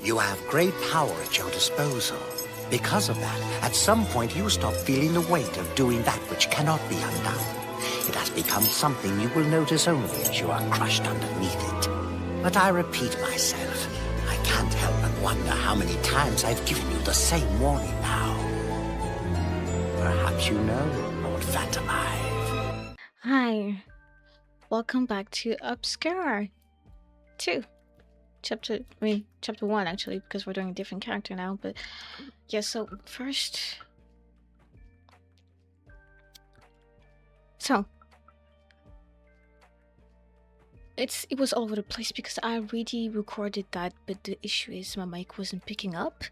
You have great power at your disposal. Because of that, at some point you stop feeling the weight of doing that which cannot be undone. It has become something you will notice only as you are crushed underneath it. But I repeat myself, I can't help but wonder how many times I've given you the same warning now. Perhaps you know, Lord Phantomive. Hi, welcome back to Obscura 2. Chapter 1 actually, because we're doing a different character now, but yeah, so first... So, it was all over the place because I already recorded that, but the issue is my mic wasn't picking up,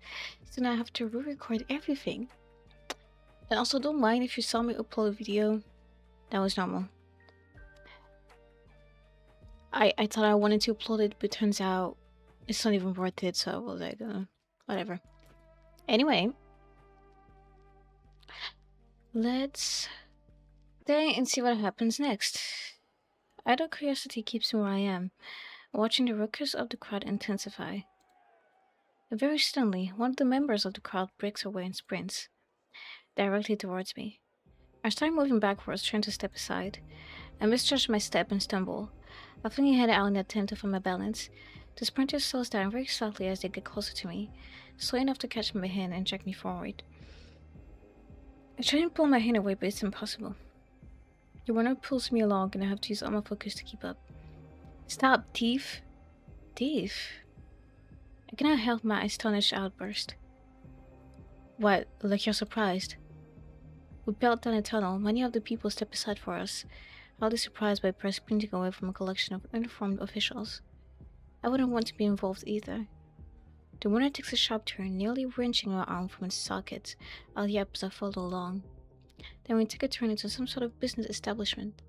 so now I have to re-record everything. And also don't mind if you saw me upload a video, that was normal. I thought I wanted to upload it, but turns out it's not even worth it, so I was like, whatever. Anyway, let's stay and see what happens next. Idle curiosity keeps me where I am, watching the ruckus of the crowd intensify. Very suddenly, one of the members of the crowd breaks away and sprints directly towards me. I start moving backwards, trying to step aside. I misjudge my step and stumble, flinging head out in an attempt to find my balance. The sprinter slows down very slightly as they get closer to me, slow enough to catch my hand and drag me forward. I try and pull my hand away, but it's impossible. The runner pulls me along and I have to use all my focus to keep up. Stop, thief! Thief? I cannot help my astonished outburst. What, like you're surprised? We pelt down a tunnel. Many of the people step aside for us, hardly surprised by press sprinting away from a collection of uniformed officials. I wouldn't want to be involved either. The runner takes a sharp turn, nearly wrenching my arm from its socket. I'll yap as I follow along. Then we take a turn into some sort of business establishment.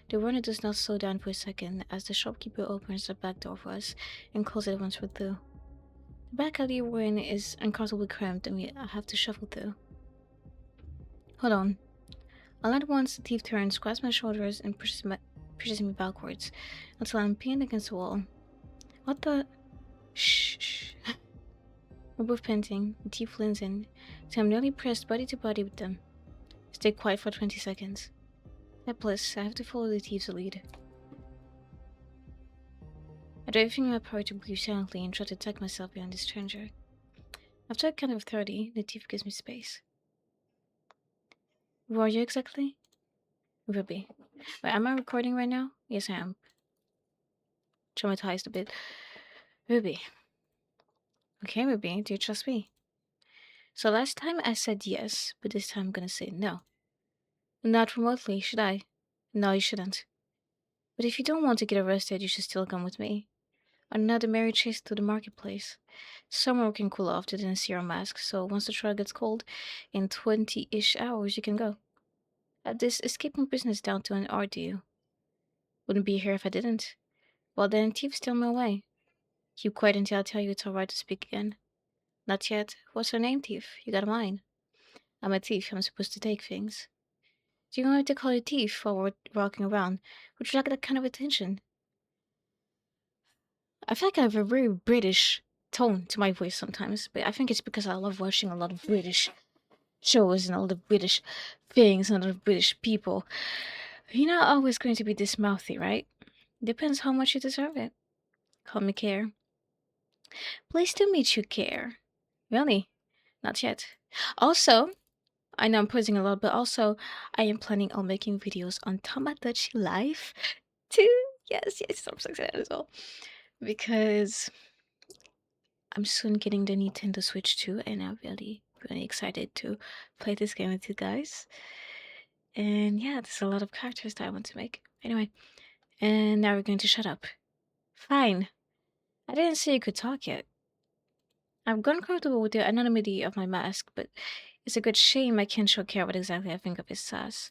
The runner does not slow down for a second as the shopkeeper opens the back door for us and closes it once we're through. The back alley we're in is uncomfortably cramped and we have to shuffle through. Hold on. All at once, the thief turns, grabs my shoulders, and pushes me backwards until I'm pinned against the wall. What the? Shh. We're both panting. The thief leans in, so I'm nearly pressed body to body with them. Stay quiet for 20 seconds. Helpless, I have to follow the thief's lead. I do everything in my power to breathe silently and try to tuck myself behind the stranger. After a count of 30, the thief gives me space. Who are you exactly? Ruby. Wait, am I recording right now? Yes, I am. Traumatized a bit. Ruby. Okay, Ruby, do you trust me? So last time I said yes, but this time I'm gonna say no. Not remotely, should I? No, you shouldn't. But if you don't want to get arrested, you should still come with me. On another merry chase through the marketplace. Somewhere we can cool off to the zero mask, so once the trail gets cold, in 20-ish hours you can go. At this escaping business down to an ordeal. Wouldn't be here if I didn't. Well then, thief, steal me away. Keep quiet until I tell you it's alright to speak again. Not yet. What's your name, thief? You got mine. I'm a thief. I'm supposed to take things. Do you want me to call you thief while we're walking around? Would you like that kind of attention? I feel like I have a very British tone to my voice sometimes, but I think it's because I love watching a lot of British shows and all the British things and all the British people. You're not always going to be this mouthy, right? Depends how much you deserve it. Call me Care. Pleased to meet you, Care. Really? Not yet. Also, I know I'm posing a lot, but also I am planning on making videos on Tamagotchi Life too. Yes, I'm so excited as well. Because I'm soon getting the Nintendo Switch too, and I'm really excited to play this game with you guys. And yeah, there's a lot of characters that I want to make. Anyway, and now we're going to shut up. Fine. I didn't say you could talk yet. I've gotten comfortable with the anonymity of my mask, but it's a good shame I can't show Care what exactly I think of his sass.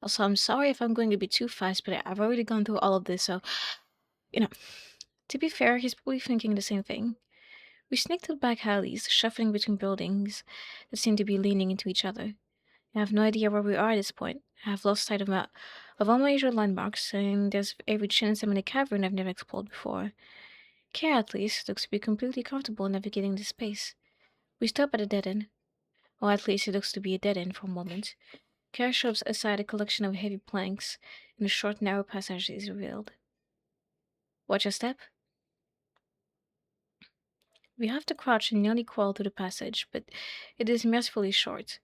Also, I'm sorry if I'm going to be too fast, but I've already gone through all of this, so, to be fair, he's probably thinking the same thing. We sneak through back alleys, shuffling between buildings that seem to be leaning into each other. I have no idea where we are at this point. I have lost sight of all my usual landmarks, and there's every chance I'm in a cavern I've never explored before. Care, at least, looks to be completely comfortable navigating this space. We stop at a dead end. Or at least it looks to be a dead end for a moment. Care shoves aside a collection of heavy planks, and a short, narrow passage is revealed. Watch your step. We have to crouch and nearly crawl through the passage, but it is mercifully short.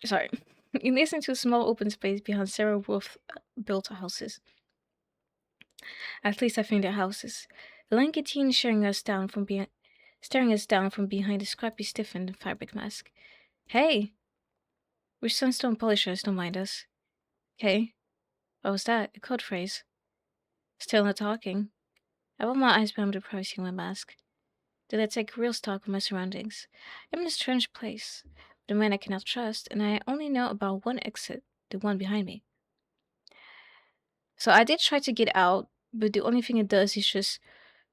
Sorry. It leads into a small open space behind several roof-built houses. At least I think they're houses. The lanky teen staring us down from behind a scrappy, stiffened fabric mask. Hey! We're sunstone polishers, don't mind us. Hey? What was that? A code phrase. Still not talking. I roll my eyes behind the privacy of my mask. Did I take real stock of my surroundings? I'm in a strange place, with a man I cannot trust, and I only know about one exit, the one behind me. So I did try to get out, but the only thing it does is just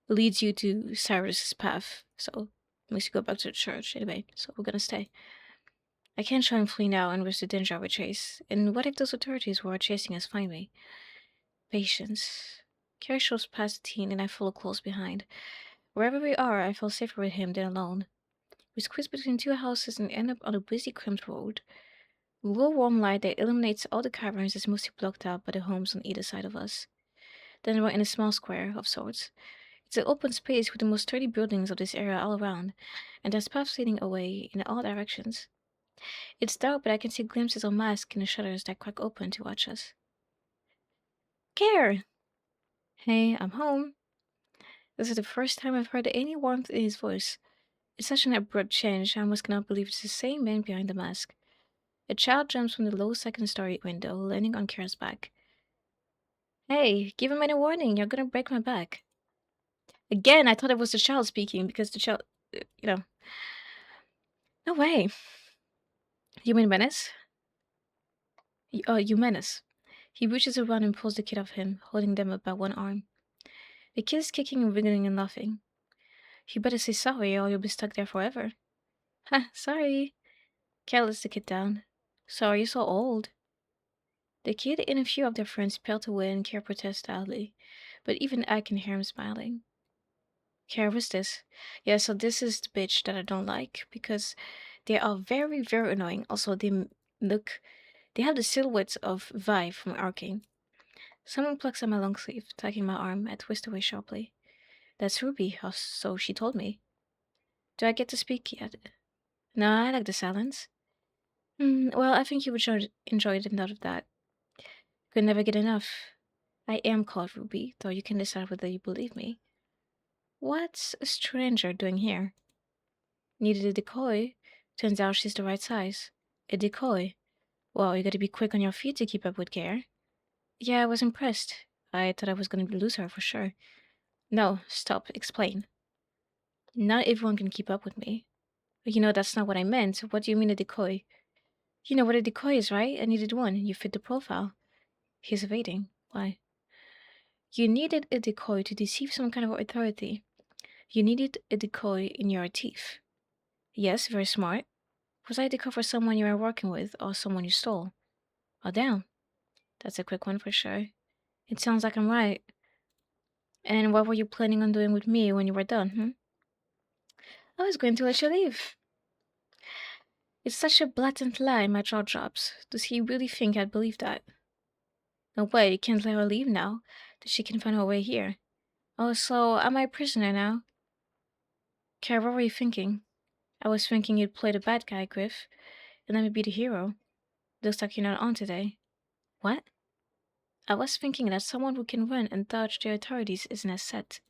leads you to Cyrus's path. So it makes you go back to the church anyway. So we're gonna stay. I can't try and flee now and risk the danger of a chase. And what if those authorities who are chasing us find me? Patience. Carrie shows past the teen and I follow close behind. Wherever we are, I feel safer with him than alone. We squeeze between two houses and end up on a busy, cramped road. A low warm light that illuminates all the caverns is mostly blocked out by the homes on either side of us. Then we're in a small square of sorts. It's an open space with the most sturdy buildings of this area all around, and there's paths leading away in all directions. It's dark, but I can see glimpses of masks in the shutters that crack open to watch us. Care! Hey, I'm home. This is the first time I've heard any warmth in his voice. It's such an abrupt change, I almost cannot believe it's the same man behind the mask. A child jumps from the low second-story window, landing on Kara's back. Hey, give him any warning, you're gonna break my back. Again, I thought it was the child speaking because the child, you know. No way. You mean Menace? You Menace. He reaches around and pulls the kid off him, holding them up by one arm. The kid is kicking and wriggling and laughing. You better say sorry or you'll be stuck there forever. Ha, sorry. Cal lets the kid down. Sorry you're so old. The kid and a few of their friends pelt away and Care protests loudly, but even I can hear him smiling. Care, what's this? Yeah, so this is the bitch that I don't like, because they are very, very annoying. Also, they have the silhouettes of Vi from Arcane. Someone plucks at my long sleeve, tugging my arm. I twist away sharply. That's Ruby, or so she told me. Do I get to speak yet? No, I like the silence. Well, I think you would enjoy the none of that. Could never get enough. I am called Ruby, though you can decide whether you believe me. What's a stranger doing here? Needed a decoy. Turns out she's the right size. A decoy. Well, you gotta be quick on your feet to keep up with Care. Yeah, I was impressed. I thought I was gonna lose her for sure. No, stop, explain. Not everyone can keep up with me. You know, that's not what I meant. What do you mean a decoy? You know what a decoy is, right? I needed one. You fit the profile. He's evading. Why? You needed a decoy to deceive some kind of authority. You needed a decoy in your teeth. Yes, very smart. Was I a decoy for someone you were working with or someone you stole? Oh, damn. That's a quick one for sure. It sounds like I'm right. And what were you planning on doing with me when you were done, I was going to let you leave. It's such a blatant lie, my jaw drops. Does he really think I'd believe that? No way, you can't let her leave now, that she can find her way here. Oh, so am I a prisoner now? Kara, what were you thinking? I was thinking you'd play the bad guy, Griff, and let me be the hero. Looks like you're not on today. What? I was thinking that someone who can run and dodge the authorities isn't as set.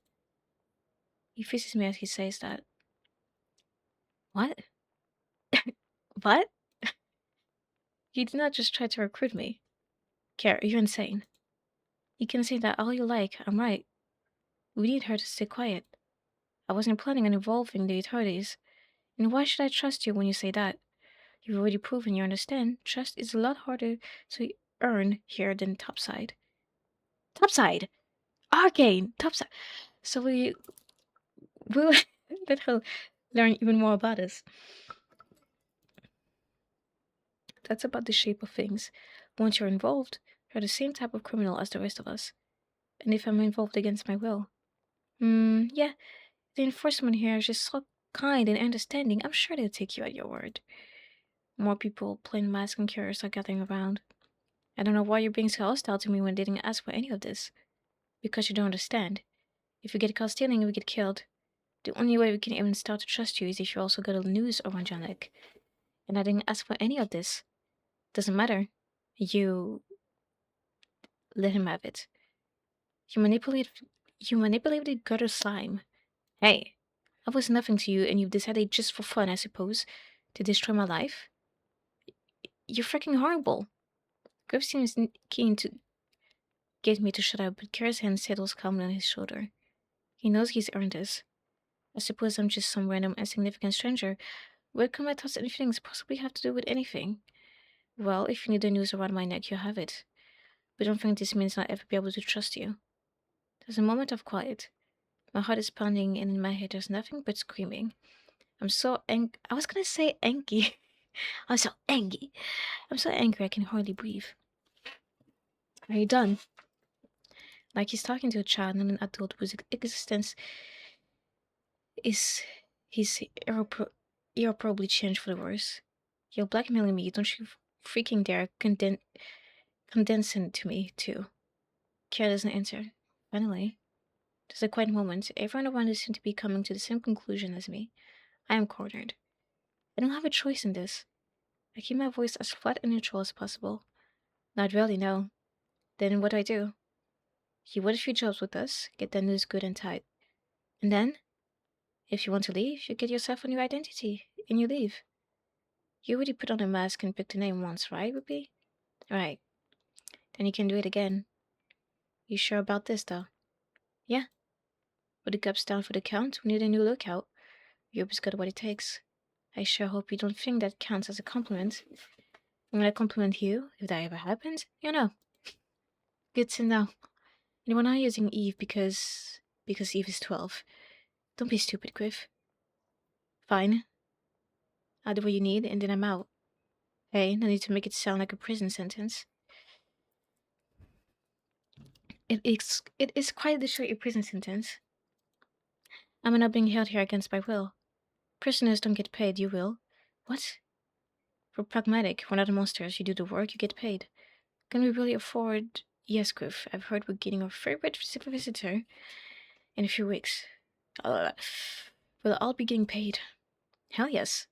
He faces me as he says that. What? What? You did not just try to recruit me. Kara, you're insane. You can say that all you like, I'm right. We need her to stay quiet. I wasn't planning on involving the authorities. And why should I trust you when you say that? You've already proven you understand. Trust is a lot harder to earn here than topside. Topside! Arcane! Topside! So we'll let her learn even more about us. That's about the shape of things. Once you're involved, you're the same type of criminal as the rest of us. And if I'm involved against my will? Yeah, the enforcement here is just so kind and understanding. I'm sure they'll take you at your word. More people, plain masks and curious, are gathering around. I don't know why you're being so hostile to me when they didn't ask for any of this. Because you don't understand. If you get caught stealing, we get killed. The only way we can even start to trust you is if you also got a noose around your neck. And I didn't ask for any of this. Doesn't matter. You let him have it. You manipulate you manipulated gutter slime. Hey, I was nothing to you and you've decided just for fun, I suppose, to destroy my life? You're freaking horrible. Griff seems keen to get me to shut up, but Kara's hand settles calmly on his shoulder. He knows he's earned this. I suppose I'm just some random insignificant stranger. What can my thoughts and feelings possibly have to do with anything? Well, if you need the news around my neck, you have it. But don't think this means I'll ever be able to trust you. There's a moment of quiet. My heart is pounding, and in my head there's nothing but screaming. I was gonna say angry. I'm so angry. I'm so angry I can hardly breathe. Are you done? Like he's talking to a child, not an adult whose existence is his irreparably changed for the worse. You're blackmailing me, don't you freaking dare condescend to me, too. Kara doesn't answer. Finally, there's a quiet moment. Everyone around us seems to be coming to the same conclusion as me. I am cornered. I don't have a choice in this. I keep my voice as flat and neutral as possible. Not really, no. Then what do? You work a few jobs with us, get that news good and tight. And then, if you want to leave, you get yourself a new identity, and you leave. You already put on a mask and picked a name once, right, Ruby? Right. Then you can do it again. You sure about this, though? Yeah. Put the cups down for the count. We need a new lookout. Ruby's got what it takes. I sure hope you don't think that counts as a compliment. I'm gonna compliment you, if that ever happens. You know. Good to know. And we're not using Eve because Eve is 12. Don't be stupid, Griff. Fine. I'll do what you need, and then I'm out. Hey, no need to make it sound like a prison sentence. It is quite literally a prison sentence. I'm not being held here against my will. Prisoners don't get paid, you will. What? We're pragmatic. We're not monsters. You do the work, you get paid. Can we really afford... Yes, Griff, I've heard we're getting our favorite visitor in a few weeks. Uh, we'll all be getting paid. Hell yes.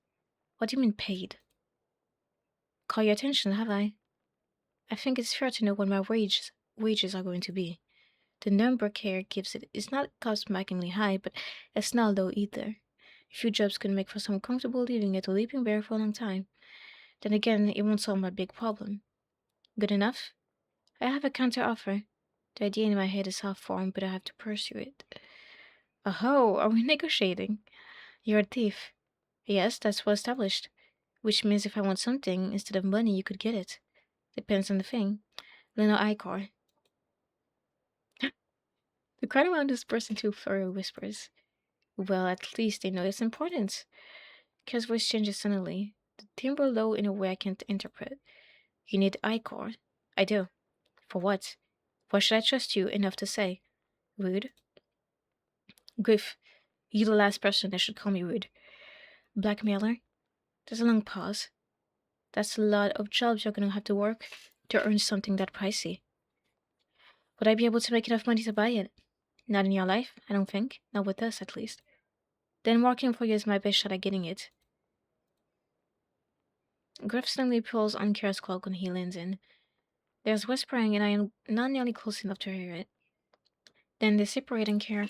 What do you mean paid? Call your attention, have I? I think it's fair to know what my wages are going to be. The number Care gives it is not cosmically high, but it's not low either. A few jobs can make for some comfortable living at a Leaping Bear for a long time. Then again, it won't solve my big problem. Good enough? I have a counter offer. The idea in my head is half-formed, but I have to pursue it. Oh, are we negotiating? You're a thief. Yes, that's well established. Which means if I want something, instead of money, you could get it. Depends on the thing. Lino Icor. The crowd around us burst into furry whispers. Well, at least they know it's important. Kara's voice changes suddenly, the timbre low in a way I can't interpret. You need Icor. I do. For what? Why should I trust you enough to say? Rude? Griff, you're the last person that should call me rude. Blackmailer? There's a long pause. That's a lot of jobs you're gonna have to work to earn something that pricey. Would I be able to make enough money to buy it? Not in your life, I don't think. Not with us, at least. Then working for you is my best shot at getting it. Griff suddenly pulls on Kara's cloak when he leans in. There's whispering, and I am not nearly close enough to hear it. Then they separate, and Kara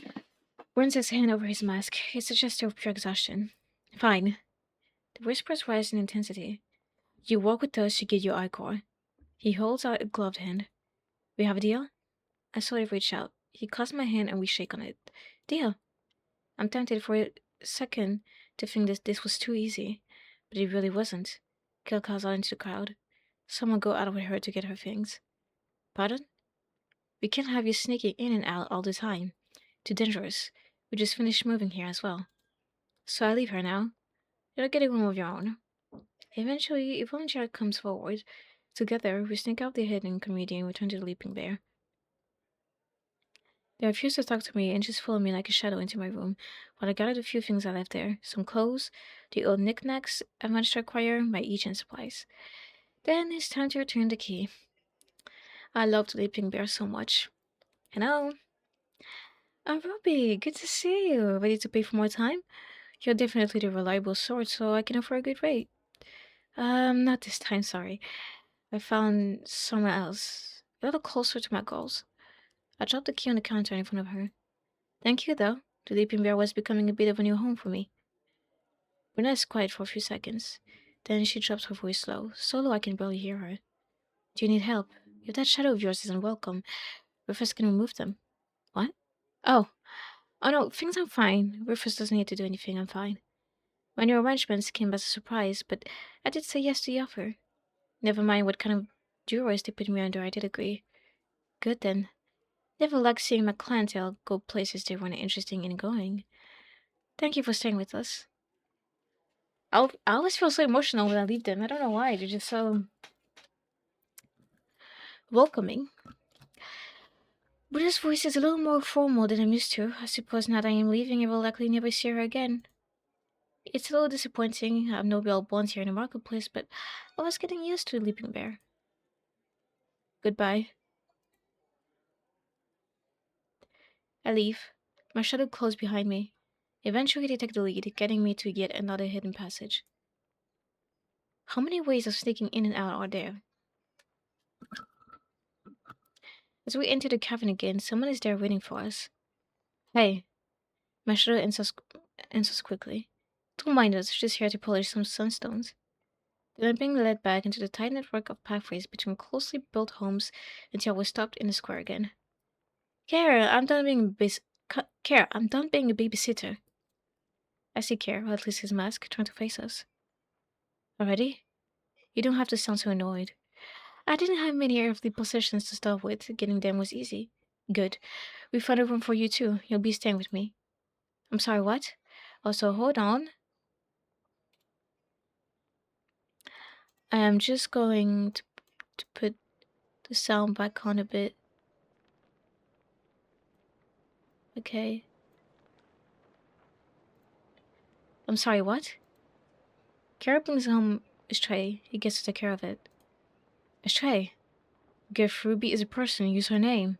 runs his hand over his mask. It's a gesture of pure exhaustion. Fine. The whispers rise in intensity. You work with us, you get your Icor. He holds out a gloved hand. We have a deal? I slowly reach out. He clasps my hand and we shake on it. Deal. I'm tempted for a second to think that this was too easy, but it really wasn't. Kill calls out into the crowd. Someone go out with her to get her things. Pardon? We can't have you sneaking in and out all the time. Too dangerous. We just finished moving here as well. So I leave her now. You'll get a room of your own. Eventually, a volunteer comes forward. Together, we sneak out the hidden comedian and return to the Leaping Bear. They refused to talk to me and just followed me like a shadow into my room, while I gathered a few things I left there, some clothes, the old knickknacks I managed to acquire, my ancient supplies. Then it's time to return the key. I loved Leaping Bear so much. Hello? Robbie, good to see you. Ready to pay for more time? You're definitely the reliable sort, so I can offer a good rate. Not this time, sorry. I found somewhere else. A little closer to my goals. I dropped the key on the counter in front of her. Thank you, though. The Leaping Bear was becoming a bit of a new home for me. Bruna is quiet for a few seconds. Then she drops her voice low, so low I can barely hear her. Do you need help? If that shadow of yours isn't welcome, Rufus can remove them. What? Oh. Oh no, things are fine. Rufus doesn't need to do anything, I'm fine. My new arrangements came as a surprise, but I did say yes to the offer. Never mind what kind of jurors they put me under, I did agree. Good then. Never like seeing my clientele go places they weren't interested in going. Thank you for staying with us. I always feel so emotional when I leave them. I don't know why. They're just so welcoming. Buddha's voice is a little more formal than I'm used to. I suppose now that I am leaving, I will likely never see her again. It's a little disappointing. I have no real bonds here in the marketplace, but I was getting used to Leaping Bear. Goodbye. I leave. My shadow closed behind me. Eventually, they take the lead, getting me to yet another hidden passage. How many ways of sneaking in and out are there? As we enter the cavern again, someone is there waiting for us. Hey. My shadow answers quickly. Don't mind us, just here to polish some sunstones. Then I'm being led back into the tight network of pathways between closely built homes until we're stopped in the square again. Kara, I'm done being a babysitter. I see Kara, or at least his mask, trying to face us. Already? You don't have to sound so annoyed. I didn't have many earthly possessions to start with. Getting them was easy. Good. We found a room for you too. You'll be staying with me. I'm sorry, what? Also, hold on. I am just going to put the sound back on a bit. Okay. I'm sorry, what? Kara brings home a tray. He gets to take care of it. A tray? Griff Ruby is a person. Use her name.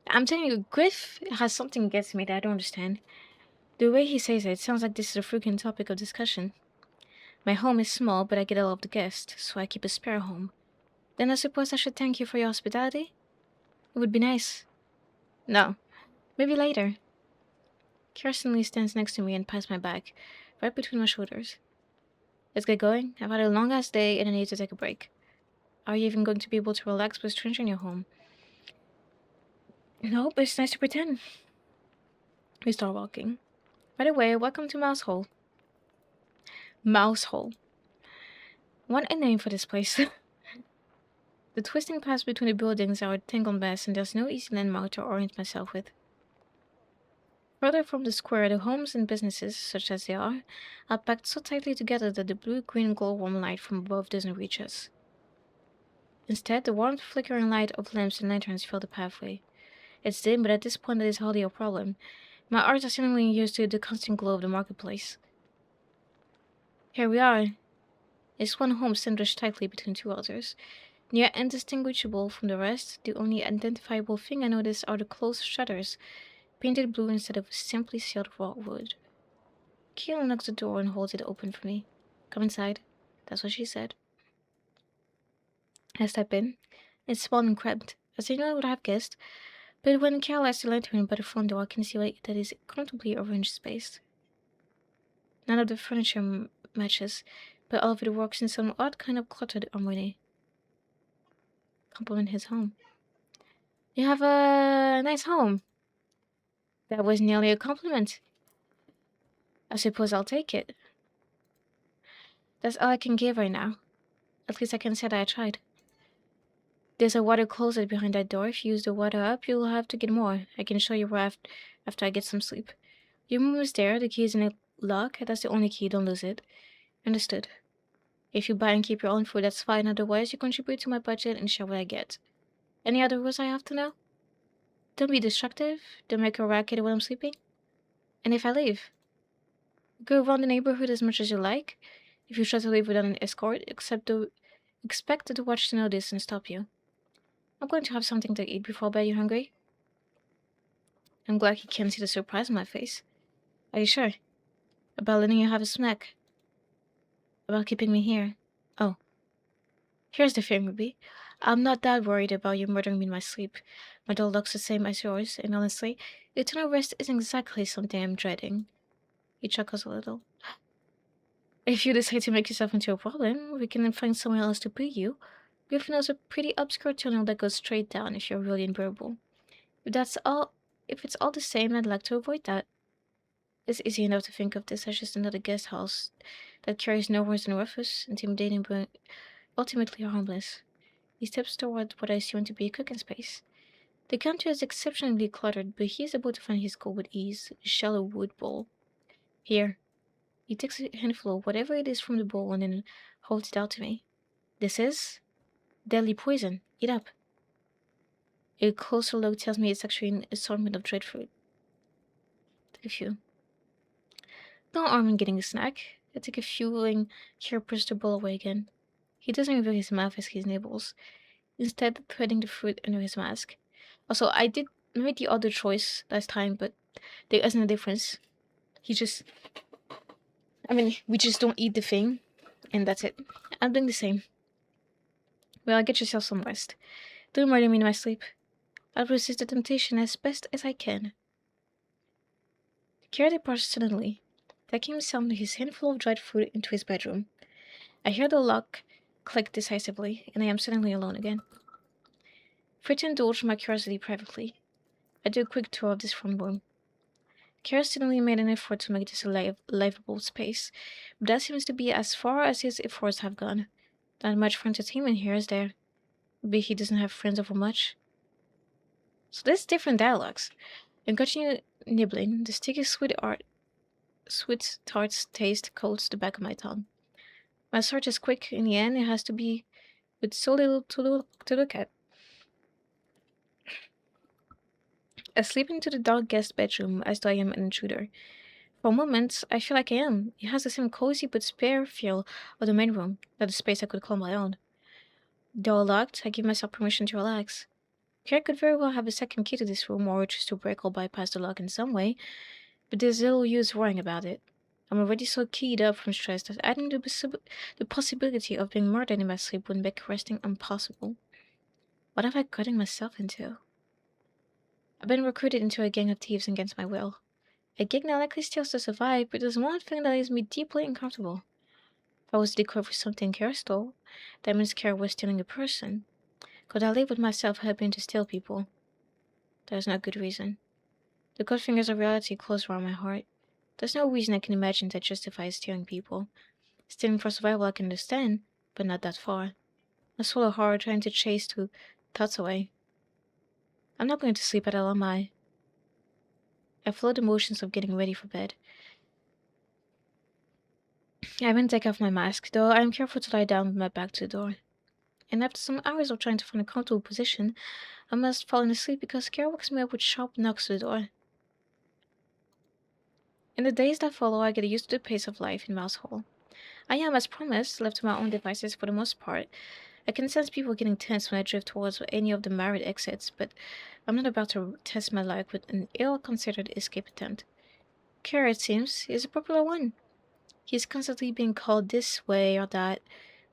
I'm telling you, Griff has something against me that I don't understand. The way he says it sounds like this is a freaking topic of discussion. My home is small, but I get a lot of the guests, so I keep a spare home. Then I suppose I should thank you for your hospitality? It would be nice. No. Maybe later. Kirsten Lee stands next to me and pats my back, right between my shoulders. Let's get going. I've had a long-ass day and I need to take a break. Are you even going to be able to relax with a stranger in your home? No, but it's nice to pretend. We start walking. By the way, welcome to Mouse Hole. Mouse Hole. What a name for this place. The twisting paths between the buildings are a tangled mess and there's no easy landmark to orient myself with. Further from the square, the homes and businesses, such as they are packed so tightly together that the blue-green glow-worm light from above doesn't reach us. Instead, the warm, flickering light of lamps and lanterns fill the pathway. It's dim, but at this point that is hardly a problem. My eyes are seemingly used to the constant glow of the marketplace. Here we are. It's one home sandwiched tightly between two others. Near indistinguishable from the rest, the only identifiable thing I notice are the closed shutters, painted blue instead of simply sealed raw wood. Keel knocks the door and holds it open for me. Come inside. That's what she said. I step in. It's small and cramped, as I know would have guessed, but when Carol lights the lantern by the front door, I can see that is comfortably arranged space. None of the furniture matches, but all of it works in some odd kind of cluttered harmony. Compliment his home. You have a nice home. That was nearly a compliment. I suppose I'll take it. That's all I can give right now. At least I can say that I tried. There's a water closet behind that door. If you use the water up, you'll have to get more. I can show you where after I get some sleep. Your room is there. The key is in a lock. That's the only key. Don't lose it. Understood. If you buy and keep your own food, that's fine. Otherwise, you contribute to my budget and share what I get. Any other rules I have to know? Don't be destructive. Don't make a racket while I'm sleeping. And if I leave, go around the neighborhood as much as you like. If you try to leave without an escort, expect the watch to notice and stop you. I'm going to have something to eat before bed. You hungry? I'm glad he can't see the surprise on my face. Are you sure? About letting you have a snack? About keeping me here? Oh, here's the thing, Ruby. I'm not that worried about you murdering me in my sleep. My door looks the same as yours, and honestly, eternal rest isn't exactly something I'm dreading. He chuckles a little. If you decide to make yourself into a problem, we can then find somewhere else to put you. Griff knows a pretty obscure tunnel that goes straight down if you're really unbearable. If it's all the same, I'd like to avoid that. It's easy enough to think of this as just another guest house that carries no worse than Rufus, intimidating but ultimately harmless. He steps toward what I assume to be a cooking space. The counter is exceptionally cluttered, but he is able to find his goal with ease, a shallow wood bowl. Here. He takes a handful of whatever it is from the bowl and then holds it out to me. This is deadly poison. Eat up. A closer look tells me it's actually an assortment of dried fruit. Take a few. No harm in getting a snack. I take a few and here push the bowl away again. He doesn't reveal his mouth as he nibbles, instead threading the fruit under his mask. Also, I did make the other choice last time, but there isn't a difference. We just don't eat the thing, and that's it. I'm doing the same. Well, get yourself some rest. Don't murder me in my sleep. I'll resist the temptation as best as I can. Kira departs suddenly, taking himself and his handful of dried fruit into his bedroom. I hear the lock click decisively, and I am suddenly alone again. Free to indulge my curiosity privately, I do a quick tour of this front room. Kira suddenly made an effort to make this a livable space, but that seems to be as far as his efforts have gone. Not much for entertainment here, is there? Maybe he doesn't have friends over much. So there's different dialogues. And continue nibbling, the sticky sweet tart taste coats the back of my tongue. My search is quick. In the end, it has to be with so little to look at. I slip into the dark guest bedroom as though I am an intruder. For a moment, I feel like I am. It has the same cozy but spare feel of the main room, not a space I could call my own. Door locked, I give myself permission to relax. Kara could very well have a second key to this room or just to break or bypass the lock in some way, but there's little use worrying about it. I'm already so keyed up from stress that adding the possibility of being murdered in my sleep would make resting impossible. What have I gotten myself into? I've been recruited into a gang of thieves against my will. A gig that likely steals to survive, but there's one thing that leaves me deeply uncomfortable. If I was to decode for something Kara stole, that means Kara was stealing a person. Could I live with myself helping to steal people? There's no good reason. The good fingers of reality close around my heart. There's no reason I can imagine that justifies stealing people. Stealing for survival I can understand, but not that far. I swallow hard, trying to chase two thoughts away. I'm not going to sleep at all, am I? I follow the motions of getting ready for bed. I even take off my mask, though I am careful to lie down with my back to the door. And after some hours of trying to find a comfortable position, I must fall asleep because Kara wakes me up with sharp knocks to the door. In the days that follow, I get used to the pace of life in Mouse Hall. I am, as promised, left to my own devices for the most part. I can sense people getting tense when I drift towards any of the married exits, but I'm not about to test my luck with an ill-considered escape attempt. Kara, it seems, is a popular one. He's constantly being called this way or that,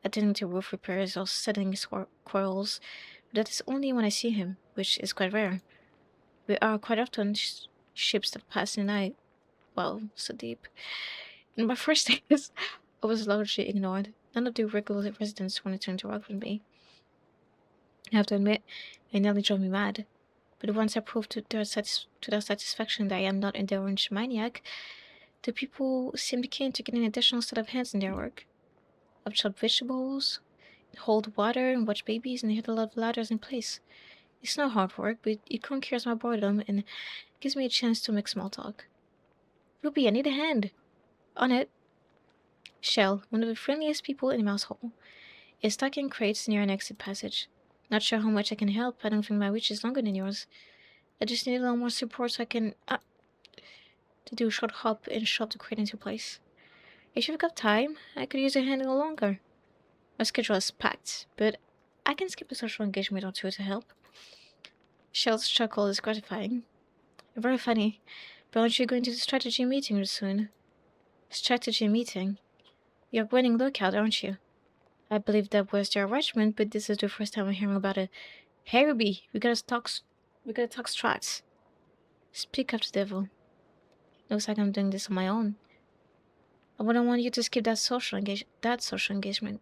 attending to roof repairs or settling quarrels, but that is only when I see him, which is quite rare. There are quite often ships that pass in the night. Well, so deep. In my first days, I was largely ignored. None of the regular residents wanted to interact with me. I have to admit, it nearly drove me mad. But once I proved to their satisfaction that I am not a deranged maniac, the people seemed keen to get an additional set of hands in their work. I've chopped vegetables, hold water, and watch babies, and hit a lot of ladders in place. It's not hard work, but it conquers my boredom and gives me a chance to make small talk. Ruby, I need a hand. On it. Shell, one of the friendliest people in Mouse Hall, is stacking crates near an exit passage. Not sure how much I can help. I don't think my reach is longer than yours. I just need a little more support so I can to do a short hop and shove the crate into place. If you've got time, I could use a hand a little longer. My schedule is packed, but I can skip a social engagement or two to help. Shell's chuckle is gratifying. Very funny, but aren't you going to the strategy meeting soon? Strategy meeting? You're winning lookout, aren't you? I believe that was the arrangement, but this is the first time I'm hearing about it. Hey Ruby, we gotta talk strats. Speak up to the devil. Looks like I'm doing this on my own. I wouldn't want you to skip that social engagement.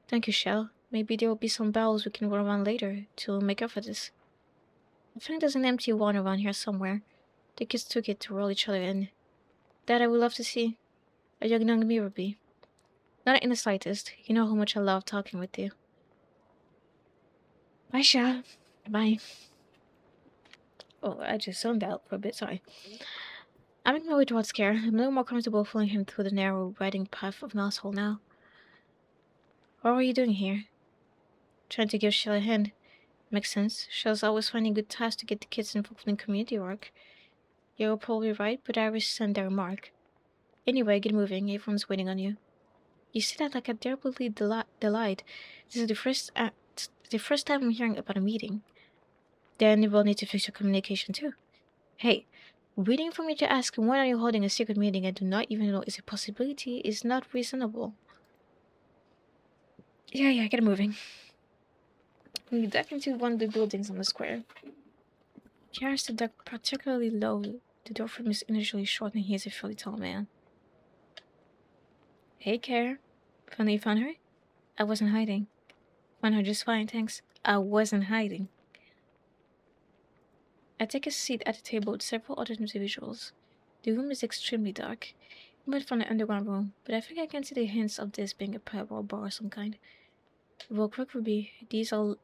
Thank you, Shell. Maybe there will be some bells we can roll around later to make up for this. I think there's an empty one around here somewhere. The kids took it to roll each other in. That I would love to see. A young me, Ruby. Not in the slightest. You know how much I love talking with you. Bye, Shell. Bye. Oh, I just zoned out for a bit, sorry. I'm making my way towards Care. I'm a little more comfortable following him through the narrow, winding path of an asshole now. What were you doing here? Trying to give Shell a hand. Makes sense. Shell's always finding good tasks to get the kids involved in community work. You're probably right, but I resent their remark. Anyway, get moving. Everyone's waiting on you. You say that like a terribly delight. This is the first time I'm hearing about a meeting. Then we'll need to fix your communication too. Hey, waiting for me to ask when are you holding a secret meeting and do not even know is a possibility is not reasonable. Yeah, get moving. We duck into one of the buildings on the square. He has to duck particularly low. The door frame is initially short and he is a fairly tall man. Hey, Care. Finally found her? I wasn't hiding. Found her just fine, thanks. I wasn't hiding. I take a seat at a table with several other individuals. The room is extremely dark. You might find an underground room, but I think I can see the hints of this being a pub or bar of some kind. Real quick, Ruby, these are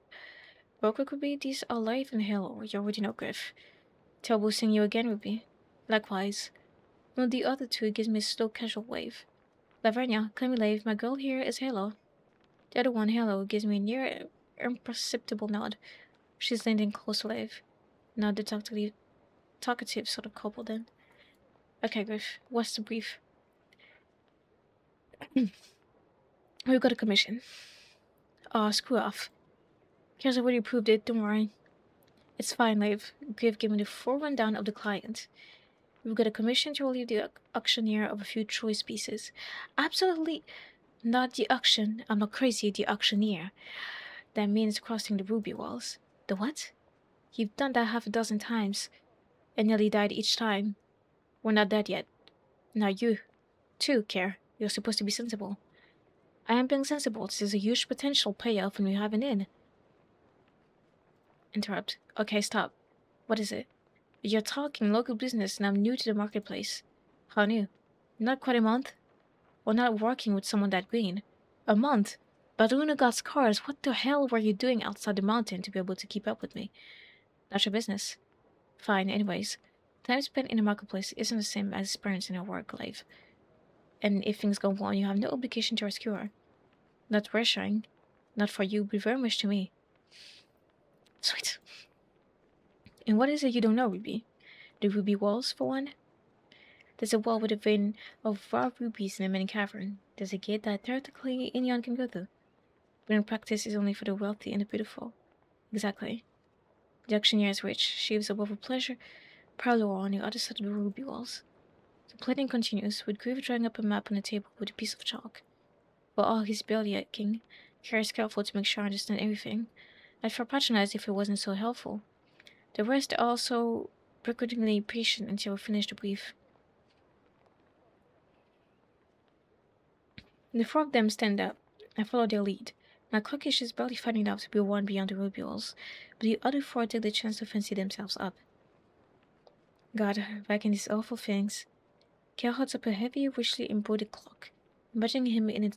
live and Halo. You already know, Griff. Terrible seeing you again, Ruby. Likewise. One of the other two gives me a slow, casual wave. Lavernia, call me Lave. My girl here is Halo. The other one, Halo, gives me a near imperceptible nod. She's leaning close to Lave. Not the talkative sort of couple then. Okay, Griff, what's the brief? We've got a commission. Screw off. Cares already proved it, don't worry. It's fine, Lave. Griff gave me the full rundown of the client. We've got a commission to relieve the auctioneer of a few choice pieces. Absolutely not the auction. I'm not crazy, the auctioneer. That means crossing the ruby walls. The what? You've done that half a dozen times, and nearly died each time. We're not dead yet. Now you, too, Care. You're supposed to be sensible. I am being sensible. This is a huge potential payoff when we have an in. Interrupt. Okay, stop. What is it? You're talking local business and I'm new to the marketplace. How new? Not quite a month. We're not working with someone that green. A month? Balloon got scars. What the hell were you doing outside the mountain to be able to keep up with me? Not your business. Fine, anyways. Time spent in the marketplace isn't the same as experience in your work life. And if things go wrong, you have no obligation to rescue her. Not reassuring. Not for you, but very much to me. Sweet. And what is it you don't know, Ruby? The ruby walls, for one? There's a wall with a vein of raw rubies in the main cavern. There's a gate that theoretically anyone can go through, but in practice is only for the wealthy and the beautiful. Exactly. The auctioneer is rich. She lives above a pleasure parlor on the other side of the ruby walls. The planning continues, with Griff drawing up a map on the table with a piece of chalk. While all his belly aching, Kara is careful to make sure I understand everything. I'd feel patronized if it wasn't so helpful. The rest are also begrudgingly patient until we finish the brief. The four of them stand up. I follow their lead. My clockish is barely fine enough to be one beyond the ruby walls, but the other four take the chance to fancy themselves up. God, back in these awful things. Kel holds up a heavy, richly embroidered clock. Imaging him in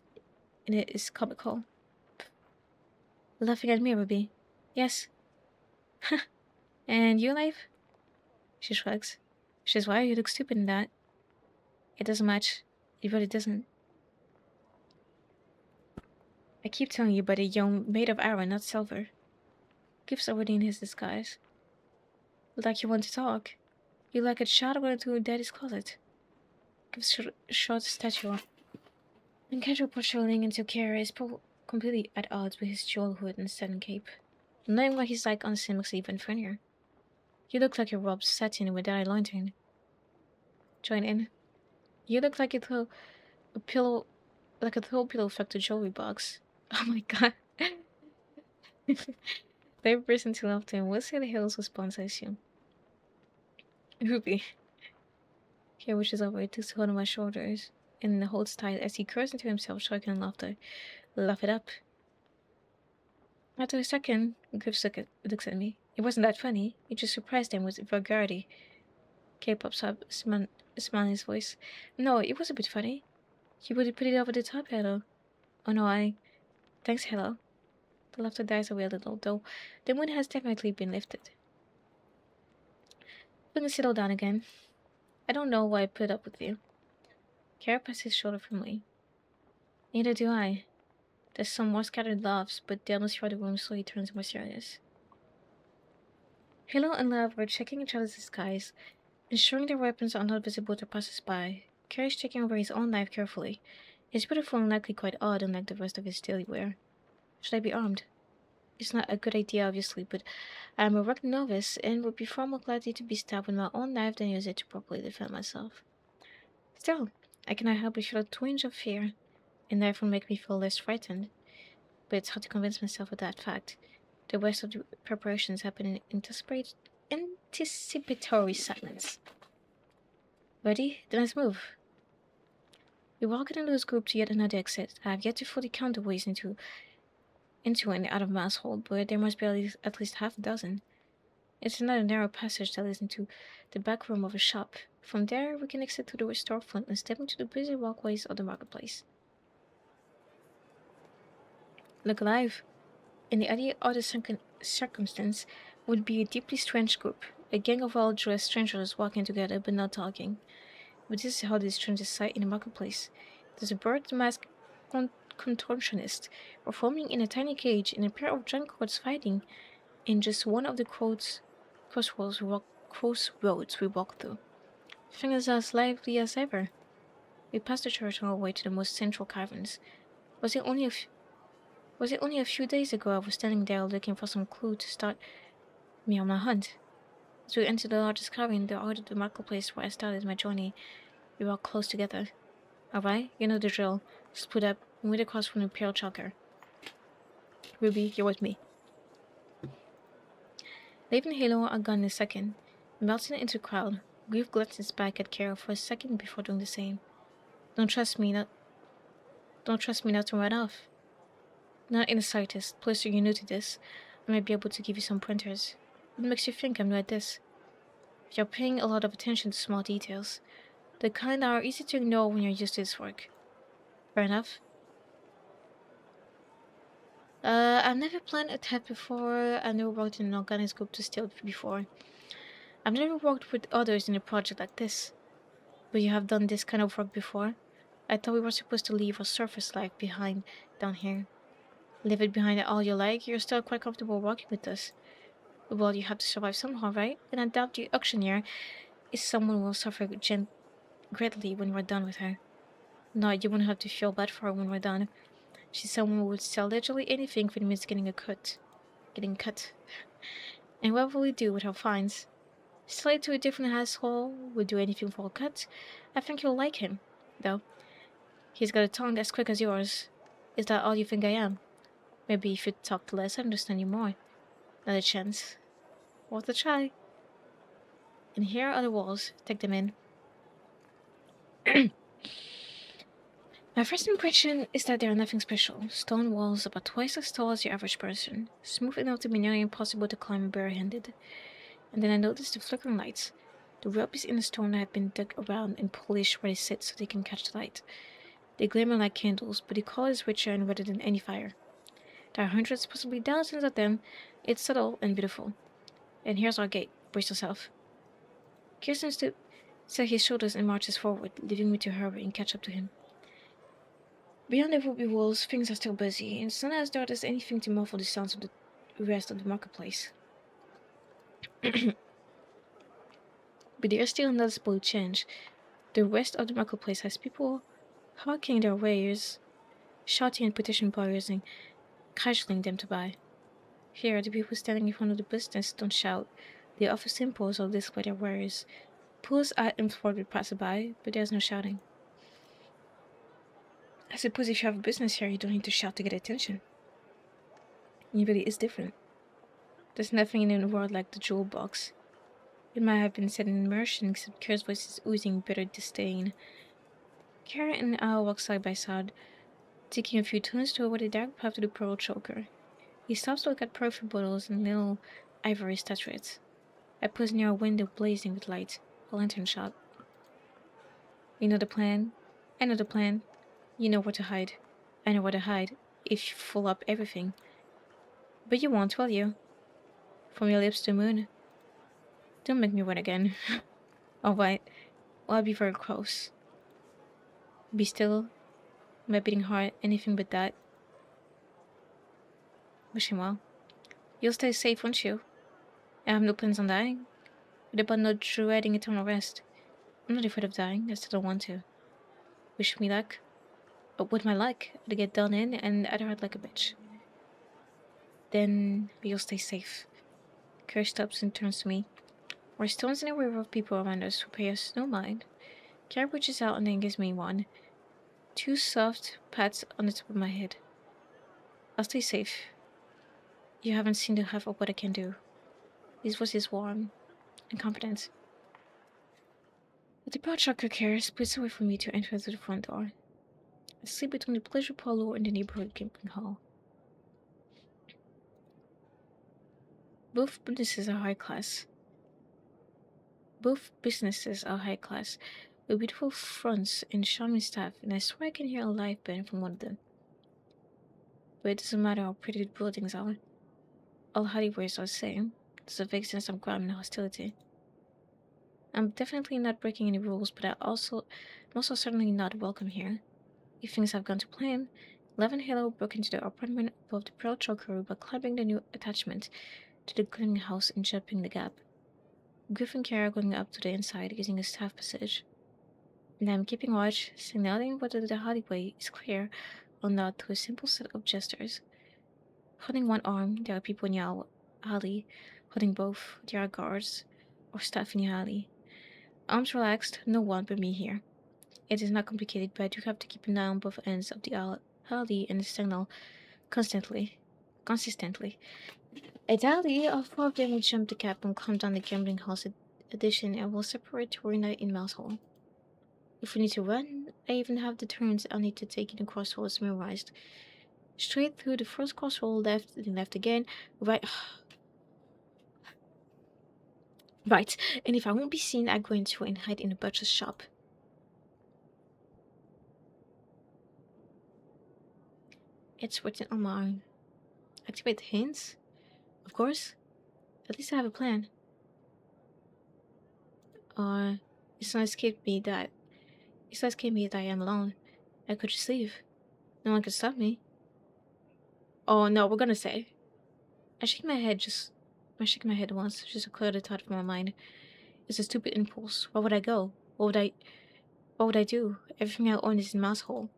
it is comical. Laughing at me, Ruby. Yes. And you, Life? She shrugs. She's why you look stupid in that. It doesn't match. It really doesn't. I keep telling you, buddy, you're made of iron, not silver. Gift's already in his disguise. Like you want to talk. You like a shadow into Daddy's closet. Gives short stature and casual patrolling into care is completely at odds with his jewel hood and satin cape. Knowing what he's like on the scene makes it even funnier. You look like you robbed satin with that lantern. Join in. You look like you throw a pillow, like a throw pillow effect to jewelry box. Oh my god. They burst into laughter and we'll see the Hill's response, I assume. Ruby. He wishes over, it takes hold of my shoulders and holds tight as he curls into himself, choking in laughter. Laugh it up. After a second, Griff looks at me. It wasn't that funny. It just surprised him with vulgarity. Kay pops up, smiling his voice. No, it was a bit funny. You would put it over the top, Hello. Oh no, Thanks, Hello. The laughter dies away a little, though the mood has definitely been lifted. We can settle down again. I don't know why I put up with you. Kara passed his shoulder firmly. Neither do I. There's some more scattered laughs, but the atmosphere of the room slowly turns more serious. Halo and Love were checking each other's disguise, ensuring their weapons are not visible to passers-by. Kara is checking over his own knife carefully. It's beautiful and likely quite odd, unlike the rest of his daily wear. Should I be armed? It's not a good idea, obviously, but I am a rugged novice and would be far more likely to be stabbed with my own knife than use it to properly defend myself. Still, I cannot help but feel a twinge of fear, and that will make me feel less frightened. But it's hard to convince myself of that fact. The rest of the preparations happen in anticipatory silence. Ready? Then let's move. We walk in a loose group to yet another exit. I have yet to fully count the ways into and out of Mass Hall, but there must be at least half a dozen. It's another narrow passage that leads into the back room of a shop. From there, we can exit to the storefront and step into the busy walkways of the marketplace. Look alive. In any other circumstance, would be a deeply strange group, a gang of well-dressed strangers walking together but not talking. But this is how these strangers sight in the marketplace. There's a bird-masked contortionist performing in a tiny cage and a pair of giant crows fighting in just one of the crossroads we walk through. Things are as lively as ever. We passed the church on our way to the most central caverns. Was it only a few days ago I was standing there looking for some clue to start me on my hunt? As we entered the largest cavern, the heart of the marketplace where I started my journey, we walked close together. Alright, you know the drill. Split up and wait across from the pale chalker. Ruby, you're with me. Leaving Halo are gone in a second. Melting into the crowd, Grief glances back at Carol for a second before doing the same. Don't trust me not to run off. Not in the slightest. Plus, you're new to this. I might be able to give you some pointers. What makes you think I'm new at this? You're paying a lot of attention to small details. The kind that are easy to ignore when you're used to this work. Fair enough. I've never planned a theft before. I've never worked in an organized group to steal before. I've never worked with others in a project like this. But you have done this kind of work before? I thought we were supposed to leave our surface life behind down here. Leave it behind all you like, you're still quite comfortable working with us. Well, you have to survive somehow, right? And I doubt the auctioneer is someone who will suffer greatly when we're done with her. No, you won't have to feel bad for her when we're done. She's someone who would sell literally anything if it means getting cut. And what will we do with her finds? Sell it to a different asshole, would do anything for a cut. I think you'll like him, though. He's got a tongue as quick as yours. Is that all you think I am? Maybe if you talked less, I'd understand you more. Not a chance. Worth a try. And here are the walls. Take them in. My first impression is that they are nothing special. Stone walls about twice as tall as the average person, smooth enough to be nearly impossible to climb barehanded. And then I noticed the flickering lights. The rubs in the stone had been dug around and polished where they sit so they can catch the light. They glimmer like candles, but the color is richer and redder than any fire. There are hundreds, possibly thousands of them. It's subtle and beautiful. And here's our gate. Brace yourself. Kirsten stood his shoulders and marches forward, leaving me to hurry and catch up to him. Beyond the ruby walls, things are still busy, and it's not as though there's anything to muffle the sounds of the rest of the marketplace. But there's still a noticeable change. The rest of the marketplace has people hawking their wares, shouting at petition buyers and casualing them to buy. Here, the people standing in front of the business don't shout. They offer simples or display their wares. Pulls items forward with passerby, but there's no shouting. I suppose if you have a business here, you don't need to shout to get attention. It really is different. There's nothing in the world like the jewel box. It might have been said in immersion, except Kara's voice is oozing bitter disdain. Kara and Al walk side by side, taking a few turns toward the dark path to the pearl choker. He stops to look at perfume bottles and little ivory statuettes. I pause near a window blazing with light, a lantern shot. You know the plan? I know the plan. You know where to hide. I know where to hide, if you fill up everything. But you won't, will you? From your lips to the moon. Don't make me wet again. Alright, well, I'll be very close. Be still. My beating heart, anything but that. Wishing well. You'll stay safe, won't you? I have no plans on dying. What about not dreading eternal rest? I'm not afraid of dying, I still don't want to. Wish me luck. With my luck, I'd get done in and I'd hurt like a bitch. Then you'll stay safe. Kerr stops and turns to me. We're stones in a river of people around us who pay us no mind. Kerr reaches out and then gives me one. 2 soft pats on the top of my head. I'll stay safe. You haven't seen the half of what I can do. His voice is warm and confident. But the broad shocker Kerr splits away from me to enter through the front door. I sleep between the pleasure parlor and the neighborhood gambling hall. Both businesses are high class. With beautiful fronts and charming staff, and I swear I can hear a live band from one of them. But it doesn't matter how pretty the buildings are. All alleyways are the same. There's a vague sense of crime and hostility. I'm definitely not breaking any rules, but I'm also certainly not welcome here. If things have gone to plan, Lev and Halo broke into the apartment above the Pearl Choker by climbing the new attachment to the gleaming house and jumping the gap. Griff and Kara going up to the inside using a staff passage. And I'm keeping watch, signaling whether the alleyway is clear or not through a simple set of gestures. Holding one arm, there are people in the alley. Holding both, there are guards or staff in the alley. Arms relaxed, no one but me here. It is not complicated, but I do have to keep an eye on both ends of the alley and signal consistently. Ideally, all 4 of them will jump the gap and climb down the gambling house addition and will separate to reunite in Mouse Hall. If we need to run, I even have the turns I'll need to take in the crossroads memorized. Straight through the first crossroad, left, then left again, right. Right, and if I won't be seen, I go into and hide in the butcher's shop. It's written on my arm. Activate the hints? Of course. At least I have a plan. It's not escaped me that I am alone. I could just leave. No one could stop me. Oh no, we're gonna say. I shake my head once, just to clear the thought from my mind. It's a stupid impulse. Where would I go? What would I do? Everything I own is in Mouse Hole.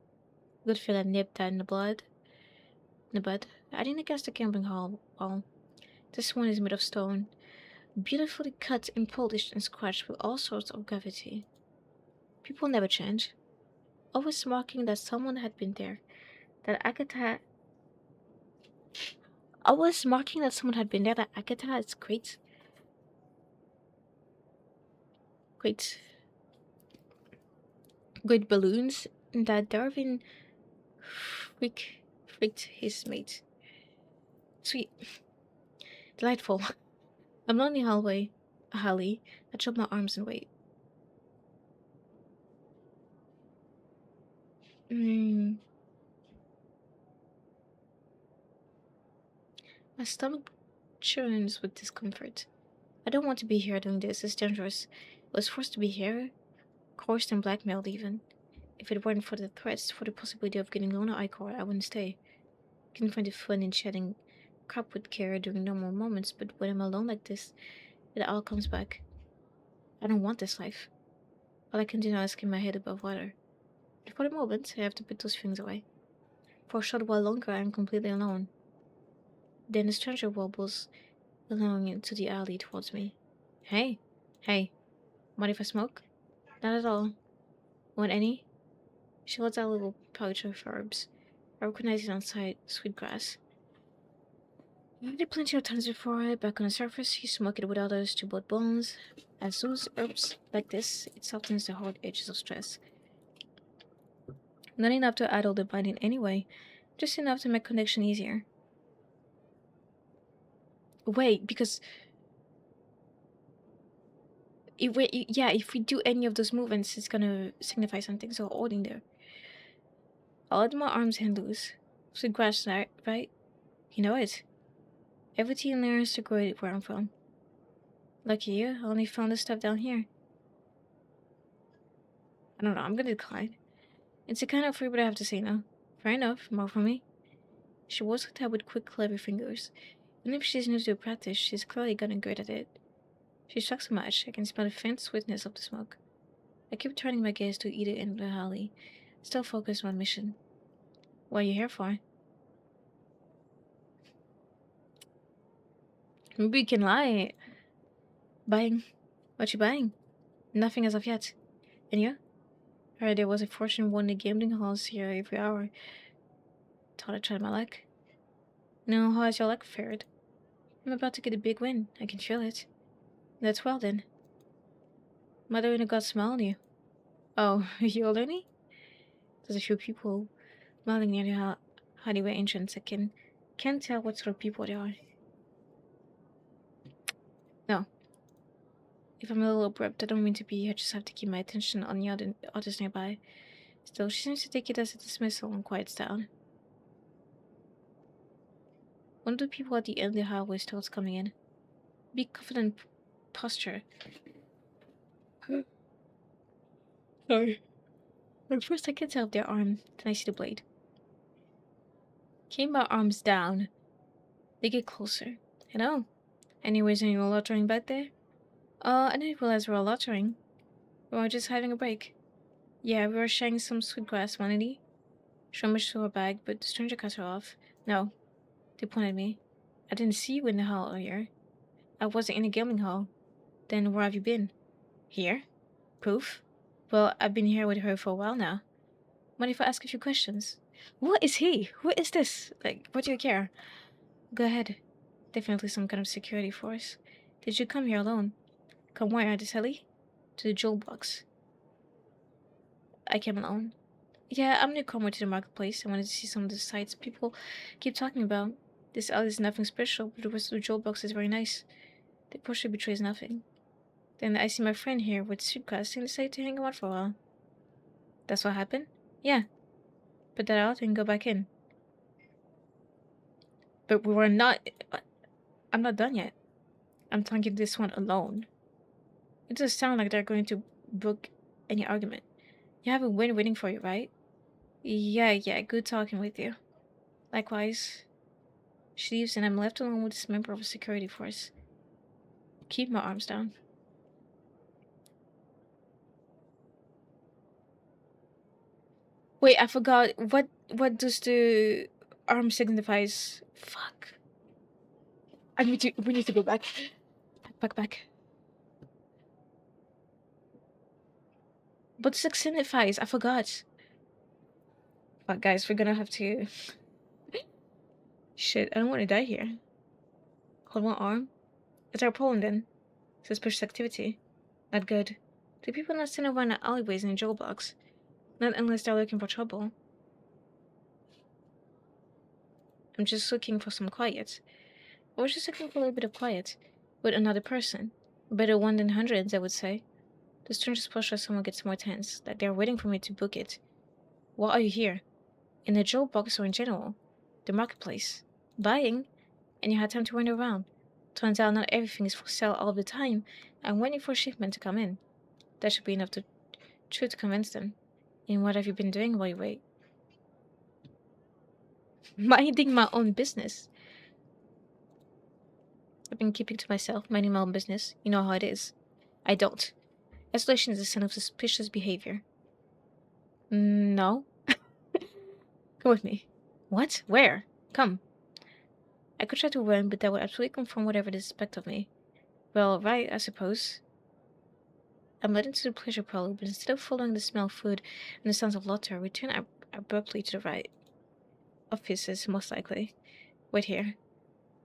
Good feel I nipped that in the bud. I didn't guess the gambling hall. Well, this one is made of stone, beautifully cut and polished and scratched with all sorts of gravity. People never change. Always marking that someone had been there. That Agatha has great balloons, and that Darwin freaked his mate. Sweet. Delightful. I'm lonely hallway. I drop my arms and wait. My stomach churns with discomfort. I don't want to be here doing this. It's dangerous. I was forced to be here, coerced and blackmailed even. If it weren't for the threats, for the possibility of getting Lona Icor, I wouldn't stay. I can find the fun in chatting crap with Kara during normal moments, but when I'm alone like this, it all comes back. I don't want this life. All I can do now is keep my head above water. But for the moment, I have to put those things away. For a short while longer, I am completely alone. Then a stranger wobbles along into the alley towards me. Hey, hey, mind if I smoke? Not at all. Want any? She holds out a little pouch of herbs. I recognize it outside sweetgrass. I did plenty of times before, back on the surface, you smoke it with others to both bones. As those herbs like this, it softens the hard edges of stress. Not enough to idle the mind in any way, just enough to make connection easier. Wait, because if we do any of those movements, it's gonna signify something. So holding there. I'll let my arms hang loose. Sweetgrass, right? You know it. Everything learns to grow where I'm from. Lucky you, I only found this stuff down here. I don't know, I'm gonna decline. It's a kind of free, but I have to say no. Fair enough, more for me. She was hooked up with quick, clever fingers. Even if she's new to the practice, she's clearly gotten good at it. She sucks so much, I can smell the faint sweetness of the smoke. I keep turning my gaze to either end of the alley, still focused on my mission. What are you here for? Maybe you can lie. Buying. What you buying? Nothing as of yet. And you? I heard there was a fortune won in the gambling halls here every hour. Thought I'd try my luck. No, how has your luck fared? I'm about to get a big win. I can feel it. That's well then. Mother in a god smile on you. Oh, you're learning? There's a few people smiling near the hideaway entrance. Can't tell what sort of people they are. No. If I'm a little abrupt, I don't mean to be. I just have to keep my attention on the others nearby. Still, she seems to take it as a dismissal and quiets down. One of the people at the end of the hallway starts coming in. Big, confident posture. Sorry. At first I can tell their arm, then I see the blade. Keep my arms down. They get closer. Hello? Any reason you were loitering back there? I didn't realize we were loitering. We were just having a break. Yeah, we were sharing some sweet grass, vanity. She reached to her bag, but the stranger cut her off. No. They pointed at me. I didn't see you in the hall earlier. I wasn't in the gambling hall. Then where have you been? Here? Proof? Well, I've been here with her for a while now. Mind if I ask a few questions? What is he? Who is this? Like, what do you care? Go ahead. Definitely some kind of security force. Did you come here alone? Come where, the celly? To the jewel box. I came alone. Yeah, I'm a newcomer to the marketplace. I wanted to see some of the sights people keep talking about. This alley is nothing special, but the rest of the jewel box is very nice. The portrait betrays nothing. Then I see my friend here with suitcase and decided to hang out for a while. That's what happened? Yeah. Put that out and go back in. But we were not... I'm not done yet. I'm talking this one alone. It doesn't sound like they're going to book any argument. You have a win waiting for you, right? Yeah, good talking with you. Likewise. She leaves and I'm left alone with this member of a security force. Keep my arms down. Wait, I forgot. What does the arm signifies? Fuck. We need to go back. Back. What does it signifies? I forgot. But guys, we're gonna have to... Shit, I don't want to die here. Hold one arm. It's our problem then. Suspicious activity. Not good. Do people not stand around the alleyways in the jewel box? Not unless they're looking for trouble. I'm just looking for some quiet. I was just looking for a little bit of quiet. With another person. Better one than hundreds, I would say. The stranger's posture someone gets more tense, like they're waiting for me to book it. Why are you here? In the jewel box or in general? The marketplace. Buying? And you had time to wander around. Turns out not everything is for sale all the time. I'm waiting for a shipment to come in. That should be enough to convince them. And what have you been doing while you wait? Minding my own business. I've been keeping to myself, minding my own business. You know how it is. I don't. Isolation is a sign of suspicious behavior. No. Come with me. What? Where? Come. I could try to run, but that would absolutely confirm whatever they suspect of me. Well, right, I suppose. I'm led into the pleasure parlor, but instead of following the smell of food and the sounds of laughter, I return abruptly to the right. Offices, most likely. Wait here.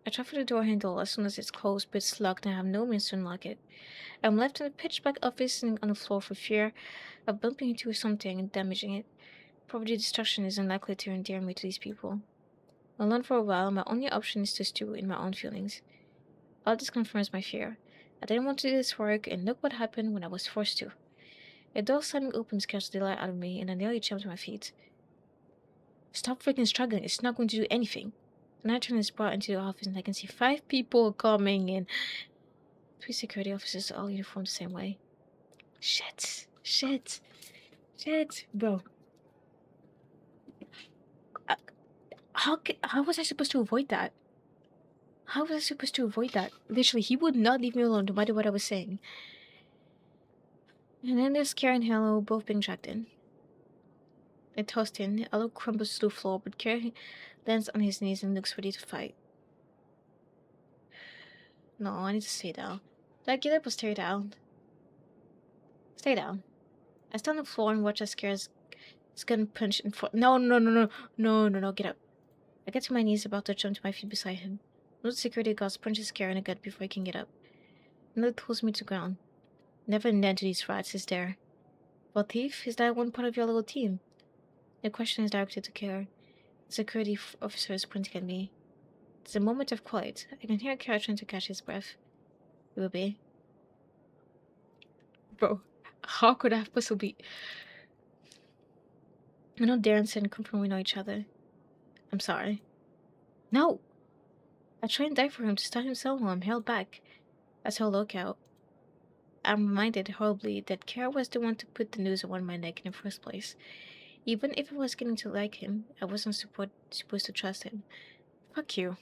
I try for the door handle as soon as it's closed, but it's locked and I have no means to unlock it. I'm left in a pitch-black office sitting on the floor for fear of bumping into something and damaging it. Property destruction is unlikely to endear me to these people. Alone for a while, my only option is to stew in my own feelings. All this confirms my fear. I didn't want to do this work, and look what happened when I was forced to. A door slamming open scares the delight out of me, and I nearly jumped to my feet. Stop freaking struggling, it's not going to do anything. The lantern is brought into the office, and I can see 5 people coming in. 3 security officers, all uniformed the same way. Shit. Bro. How was I supposed to avoid that? Literally, he would not leave me alone no matter what I was saying. And then there's Kara and Hello both being dragged in. They tossed in. Hello crumbles to the floor, but Kara lands on his knees and looks ready to fight. No, I need to stay down. Did I get up or stay down? Stay down. I stand on the floor and watch as Kara's gun punch in front. No, get up. I get to my knees, about to jump to my feet beside him. One of the security guards punches Kara in the gut before he can get up. Another pulls me to the ground. Never an end to these rats, is there? Well, thief, is that one part of your little team? The question is directed to Kara. The security officer is pointing at me. There's a moment of quiet. I can hear Kara trying to catch his breath. Ruby. Bro, how could I have possibly... I know Darren said and confirm we know each other. I'm sorry. No! I try and die for him to start himself while I'm held back. That's her lookout. I'm reminded horribly that Kara was the one to put the noose around my neck in the first place. Even if I was getting to like him, I wasn't supposed to trust him. Fuck you.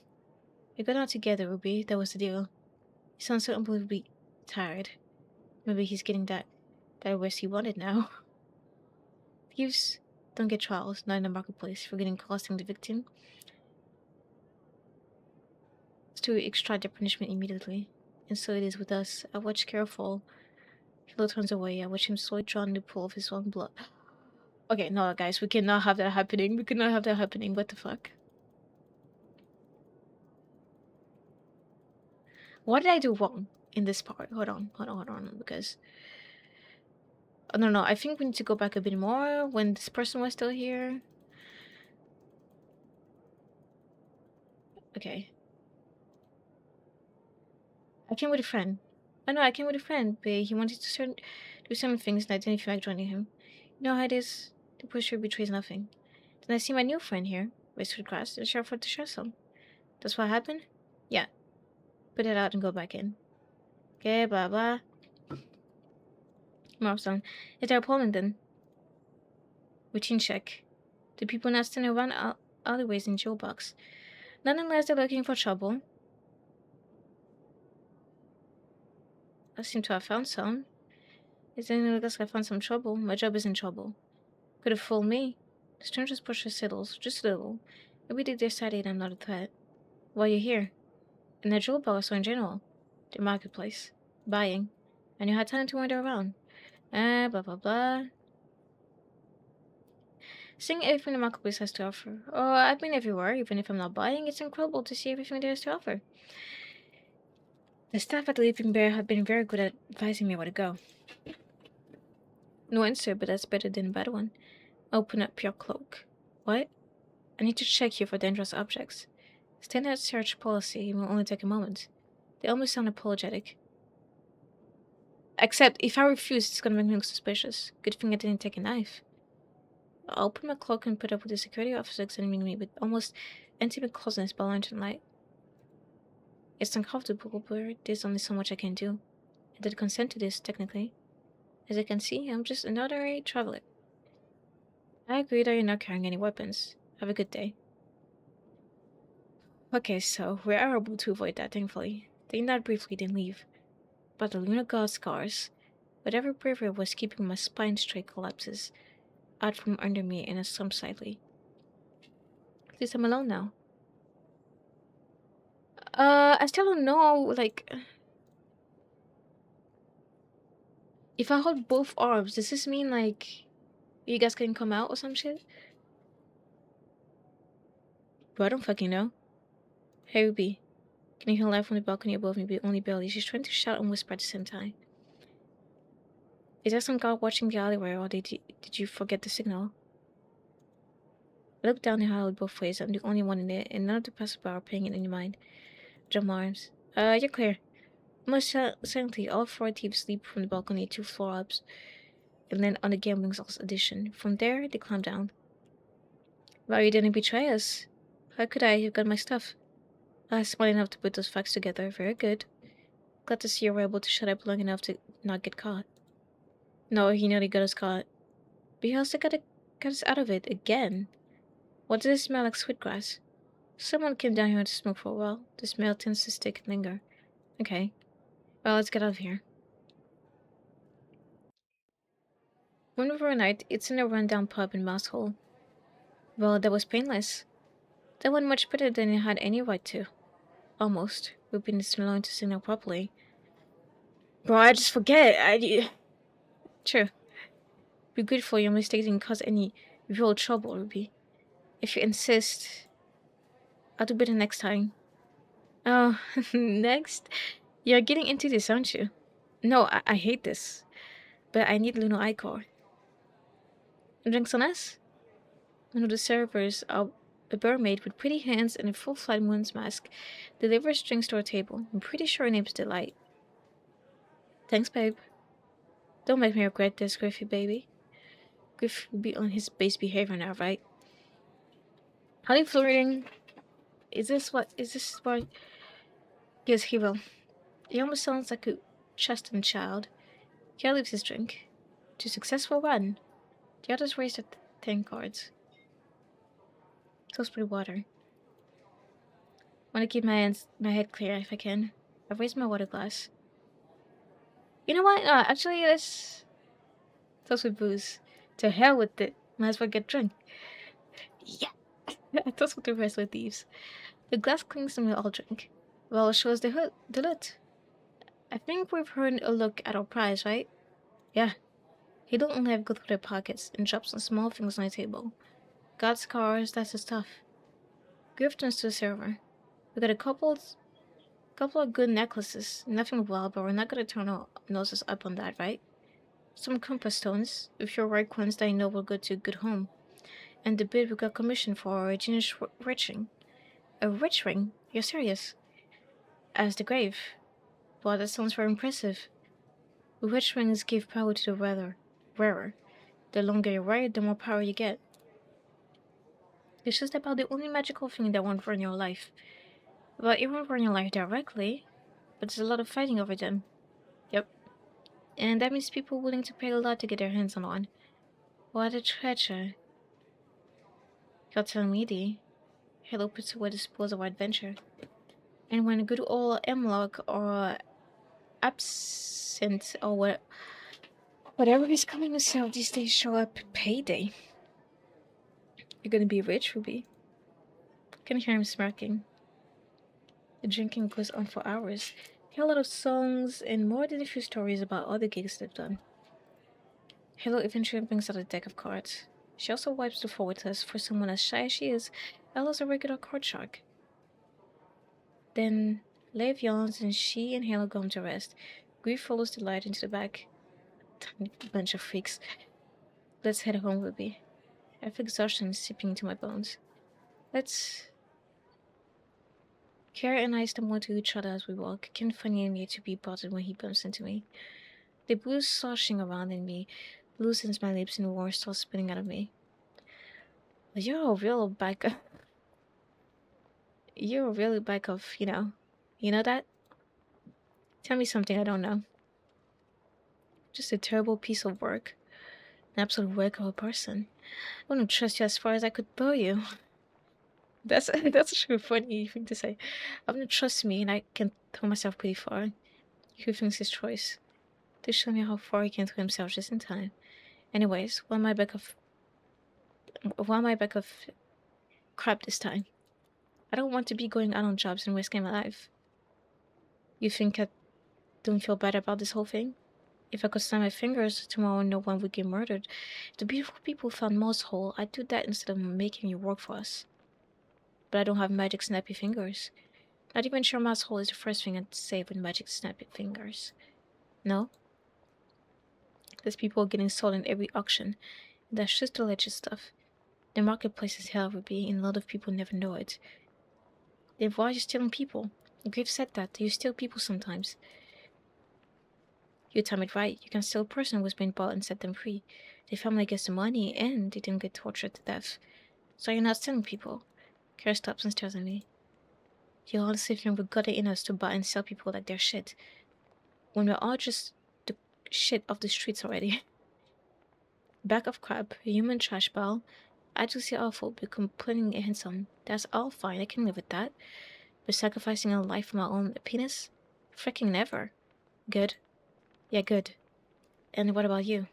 We got out together, Ruby. That was the deal. He sounds so unbelievably tired. Maybe he's getting that rest he wanted now. Thieves don't get trials, not in the marketplace, for getting costing the victim. It's to extract their punishment immediately. And so it is with us. I watch Kara fall. Kilo turns away. I watch him slowly drawn in the pool of his own blood. Okay, no, guys, we cannot have that happening. What the fuck? What did I do wrong in this part? Hold on, because... Oh, no, I think we need to go back a bit more when this person was still here. Okay. I came with a friend. Oh no, I came with a friend, but he wanted to do some things and I didn't feel like joining him. You know how it is. The pusher betrays nothing. Then I see my new friend here, raised to the grass, and share for to share some. That's what happened? Yeah. Put it out and go back in. Okay, blah blah. Milestone. Is there a polling then? Routine check. Do people not stand around alleyways in jail box? Not unless they're looking for trouble. I seem to have found some. It only looks like I found some trouble. My job is in trouble. Could have fooled me. The strangers push their saddles, just a little. Maybe they decided I'm not a threat. Why are you here? In the jewel box or in general? The marketplace. Buying. And you had time to wander around. Blah blah blah. Seeing everything the marketplace has to offer. Oh, I've been everywhere, even if I'm not buying. It's incredible to see everything there is to offer. The staff at the Leaping Bear have been very good at advising me where to go. No answer, but that's better than a bad one. Open up your cloak. What? I need to check you for dangerous objects. Standard search policy will only take a moment. They almost sound apologetic. Except, if I refuse, it's gonna make me look suspicious. Good thing I didn't take a knife. I'll open my cloak and put up with the security officer examining me with almost intimate closeness by lantern light. It's uncomfortable, but there's only so much I can do. I did consent to this, technically. As you can see, I'm just an ordinary traveler. I agree that you're not carrying any weapons. Have a good day. Okay, so we are able to avoid that, thankfully. They not briefly, then leave. But the lunar god scars. Whatever bravery was keeping my spine straight collapses out from under me in a slump slightly. At least I'm alone now. I still don't know, like... If I hold both arms, does this mean, like... You guys can come out or some shit? Bro, I don't fucking know. Hey, Ruby. Can you hear live from the balcony above me, but only barely? She's trying to shout and whisper at the same time. Is there some guy watching the alleyway, or did you forget the signal? I look down the hallway both ways. I'm the only one in there, and none of the passersby are paying it any mind. Jump my arms. You're clear. Almost silently, all four thieves leap from the balcony 2 floors up, and land on the gambling hall's addition. From there, they climb down. Well, you didn't betray us. How could I? You've got my stuff. I was smart enough to put those facts together. Very good. Glad to see you were able to shut up long enough to not get caught. No, he nearly got us caught. But he also got us out of it again. What does it smell like? Sweetgrass? Someone came down here to smoke for a while. The smell tends to stick and linger. Okay. Well, let's get out of here. One River Night, it's in a rundown pub in Mouse Hole. Well, that was painless. That went much better than it had any right to. Almost. We've been smelling to signal properly. Bro, I just forget. True. Be good for your mistake didn't cause any real trouble, Ruby. If you insist, I'll do better next time. Oh, next? You're getting into this, aren't you? No, I hate this. But I need Luno Icor. Drinks on us? One of the servers, a barmaid with pretty hands and a full-flight moon's mask, delivers drinks to our table. I'm pretty sure her name's Delight. Thanks, babe. Don't make me regret this, Griffy baby. Griff will be on his base behavior now, right? How are you flirting? Is this what? Yes, he will. He almost sounds like a Cheston child. He leaves his drink. To successful run. The others raised their tankards. So spray water. Want to keep my head clear if I can. I've raised my water glass. You know what? Actually, let's toast with booze. To hell with it. Might as well get drunk. Yeah. I toast with the rest of thieves. The glass clings and we all drink. Well, show us the loot. I think we've earned a look at our prize, right? Yeah. He don't only have go through their pockets and drop some small things on the table. Got scars, that's the stuff. Griff turns to the server. We got a couple of good necklaces. Nothing wild, but we're not gonna turn our noses up on that, right? Some compass stones, if you're right ones that I know will go to a good home. And the bid we got commissioned for a genius rich ring. A rich ring? You're serious? As the grave. Well, that sounds very impressive. Rich rings give power to the wearer. The longer you wear it, the more power you get. It's just about the only magical thing that won't ruin your life. Well, it won't ruin your life directly, but there's a lot of fighting over them. Yep. And that means people willing to pay a lot to get their hands on one. What a treasure. You're telling me, Dee. Hello puts away the spoils of our adventure. And when a good old Emlock or absent or whatever is coming to sell these days show up payday. You're gonna be rich, Ruby. Can hear him smirking. The drinking goes on for hours. Hear a lot of songs and more than a few stories about other gigs they've done. Hello eventually brings out a deck of cards. She also wipes the floor with us. For someone as shy as she is, Ella's a regular card shark. Then Lev yawns and she and Halo go home to rest. Grief follows the light into the back. Tiny bunch of freaks. Let's head home, Ruby. I have exhaustion seeping into my bones. Let's... Kara and I stumble to each other as we walk. Ken finding me to be bothered when he bumps into me. The booze sloshing around in me loosens my lips and war starts spitting out of me. You're a real bag of... You're a really bag of, you know. You know that? Tell me something I don't know. Just a terrible piece of work. An absolute wreck of a person. I wouldn't trust you as far as I could throw you. That's actually a funny thing to say. I wouldn't trust me and I can throw myself pretty far. Who thinks his choice? to show me how far he can throw himself just in time. Anyways, why am I back of crap this time? I don't want to be going out on jobs and risking my life. You think I don't feel bad about this whole thing? If I could snap my fingers tomorrow and no one would get murdered, if the beautiful people found Moss Hole, I'd do that instead of making you work for us. But I don't have magic snappy fingers. Not even sure Moss Hole is the first thing I'd say with magic snappy fingers. No? There's people getting sold in every auction. That's just the legit stuff. The marketplace is hell, Ruby, and a lot of people never know it. Then why are you stealing people? Griff said that. You steal people sometimes. You time it right. You can steal a person who's been bought and set them free. The family gets the money and they didn't get tortured to death. So you're not stealing people. Kara stops and stares at me. You honestly think we got it in us to buy and sell people like they're shit. When we're all just the shit of the streets already. Bag of crap, a human trash pile. I do see awful, but complaining ain't some. That's all fine, I can live with that. But sacrificing a life for my own penis? Freaking never. Good. Yeah, good. And what about you?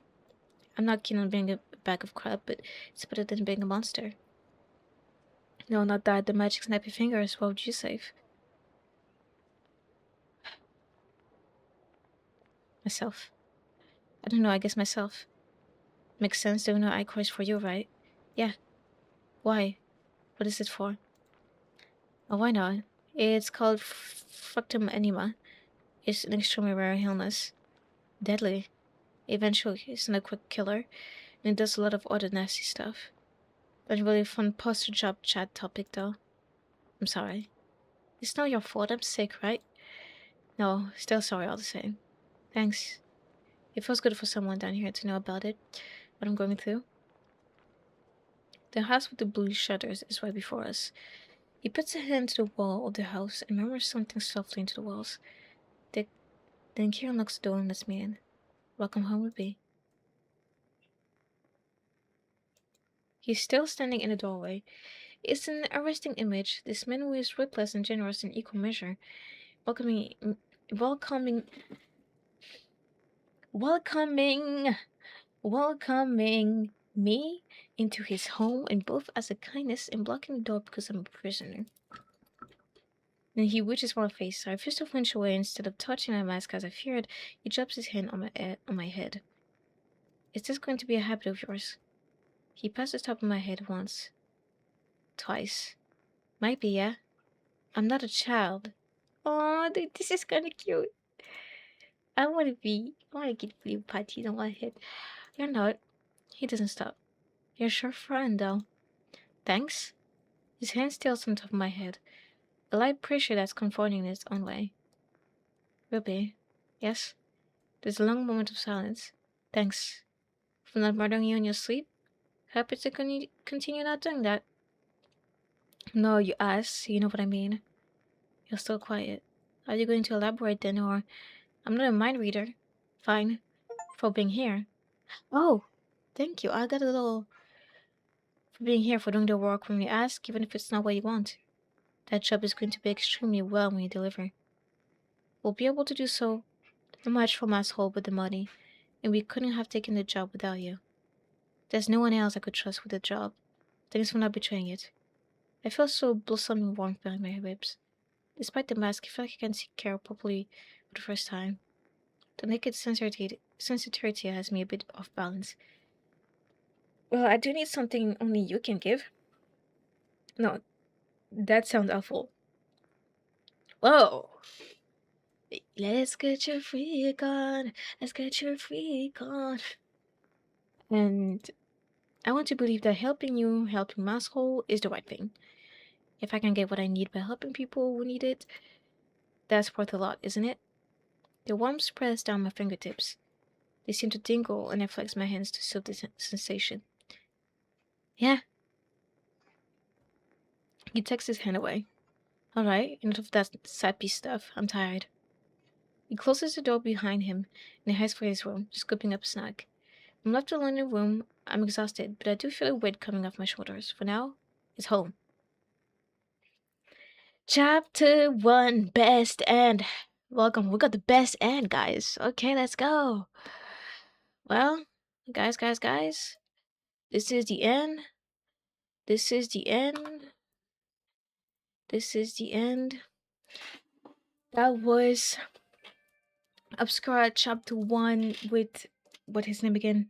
I'm not keen on being a bag of crap, but it's better than being a monster. No, not that. The magic snappy fingers. What would you save? Myself. I don't know, I guess myself. Makes sense, there are no icons for you, right? Yeah. Why? What is it for? Oh, why not? It's called fructum anima. It's an extremely rare illness. Deadly. Eventually, it's not a quick killer, and it does a lot of other nasty stuff. Not really a fun post-job chat topic, though. I'm sorry. It's not your fault, I'm sick, right? No, still sorry all the same. Thanks. It feels good for someone down here to know about it, what I'm going through. The house with the blue shutters is right before us. He puts a hand to the wall of the house and murmurs something softly into the walls. Then Kieran locks the door and lets me in. Welcome home, Ruby. He's still standing in the doorway. It's an arresting image. This man who is ruthless and generous in equal measure, welcoming me into his home, and both as a kindness and blocking the door because I'm a prisoner. Then he wishes for my face, so I refuse to flinch away. Instead of touching my mask as I feared, he drops his hand on my head. Is this going to be a habit of yours? He passed the top of my head once. Twice. Might be, yeah. I'm not a child. Oh, dude, this is kinda cute. I wanna get blue patties on my head. You're not. He doesn't stop. You're a sure friend, though. Thanks. His hand steals on top of my head. A light pressure that's comforting in its own way. Ruby. Yes? There's a long moment of silence. Thanks. For not murdering you in your sleep? Happy to continue not doing that. No, you ass. You know what I mean. You're still quiet. Are you going to elaborate then, or... I'm not a mind reader. Fine. For being here. Oh, thank you. I got a little... For being here, for doing the work when we ask, even if it's not what you want. That job is going to be extremely well when you deliver. We'll be able to do so. No match for Masshole with the money, and we couldn't have taken the job without you. There's no one else I could trust with the job. Thanks for not betraying it. I feel so blossoming warmth behind my ribs. Despite the mask, I feel like I can see Carol properly for the first time. The naked sensitivity has me a bit off balance. Well, I do need something only you can give. No, that sounds awful. Whoa! Let's get your freak on. Let's get your freak on. And I want to believe that helping Masshole is the right thing. If I can get what I need by helping people who need it, that's worth a lot, isn't it? The warmth spreads down my fingertips. They seem to tingle, and I flex my hands to soothe the sensation. Yeah. He takes his hand away. Alright, enough of that sappy stuff. I'm tired. He closes the door behind him and he heads for his room, scooping up a snack. I'm left alone in the room. I'm exhausted, but I do feel a weight coming off my shoulders. For now, it's home. Chapter 1, Best End. Welcome. We got the best end, guys. Okay, let's go. Well, guys. This is the end. This is the end. This is the end. That was Obscura Chapter 1 with, what his name again?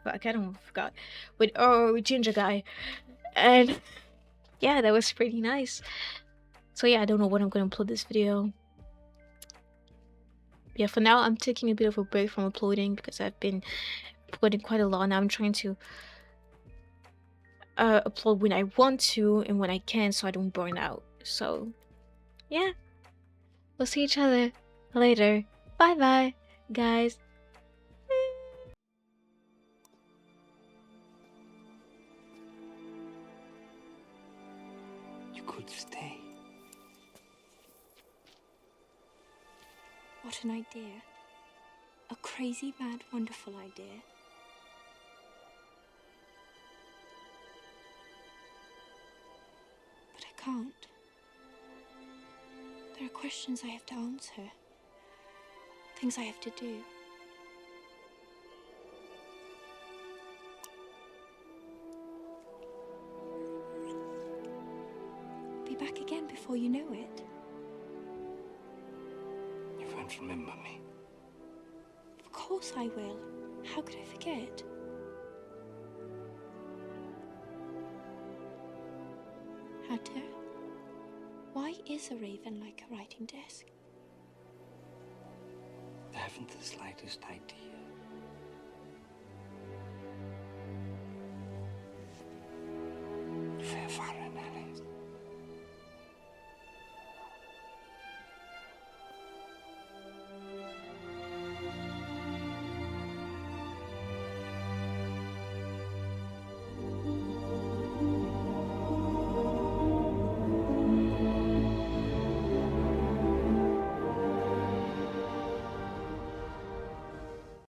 I kind of forgot. With Ginger Guy. And yeah, that was pretty nice. So yeah, I don't know when I'm going to upload this video. Yeah, for now, I'm taking a bit of a break from uploading because I've been uploading quite a lot. Now I'm trying to upload when I want to and when I can so I don't burn out. So yeah, we'll see each other later. Bye bye, guys. You could stay. What an idea. A crazy, mad, wonderful idea. But I can't. There are questions I have to answer. Things I have to do. Be back again before you know it. You won't remember me. Of course I will. How could I forget? Hunter, why is a raven like a writing desk? I haven't the slightest idea. Fair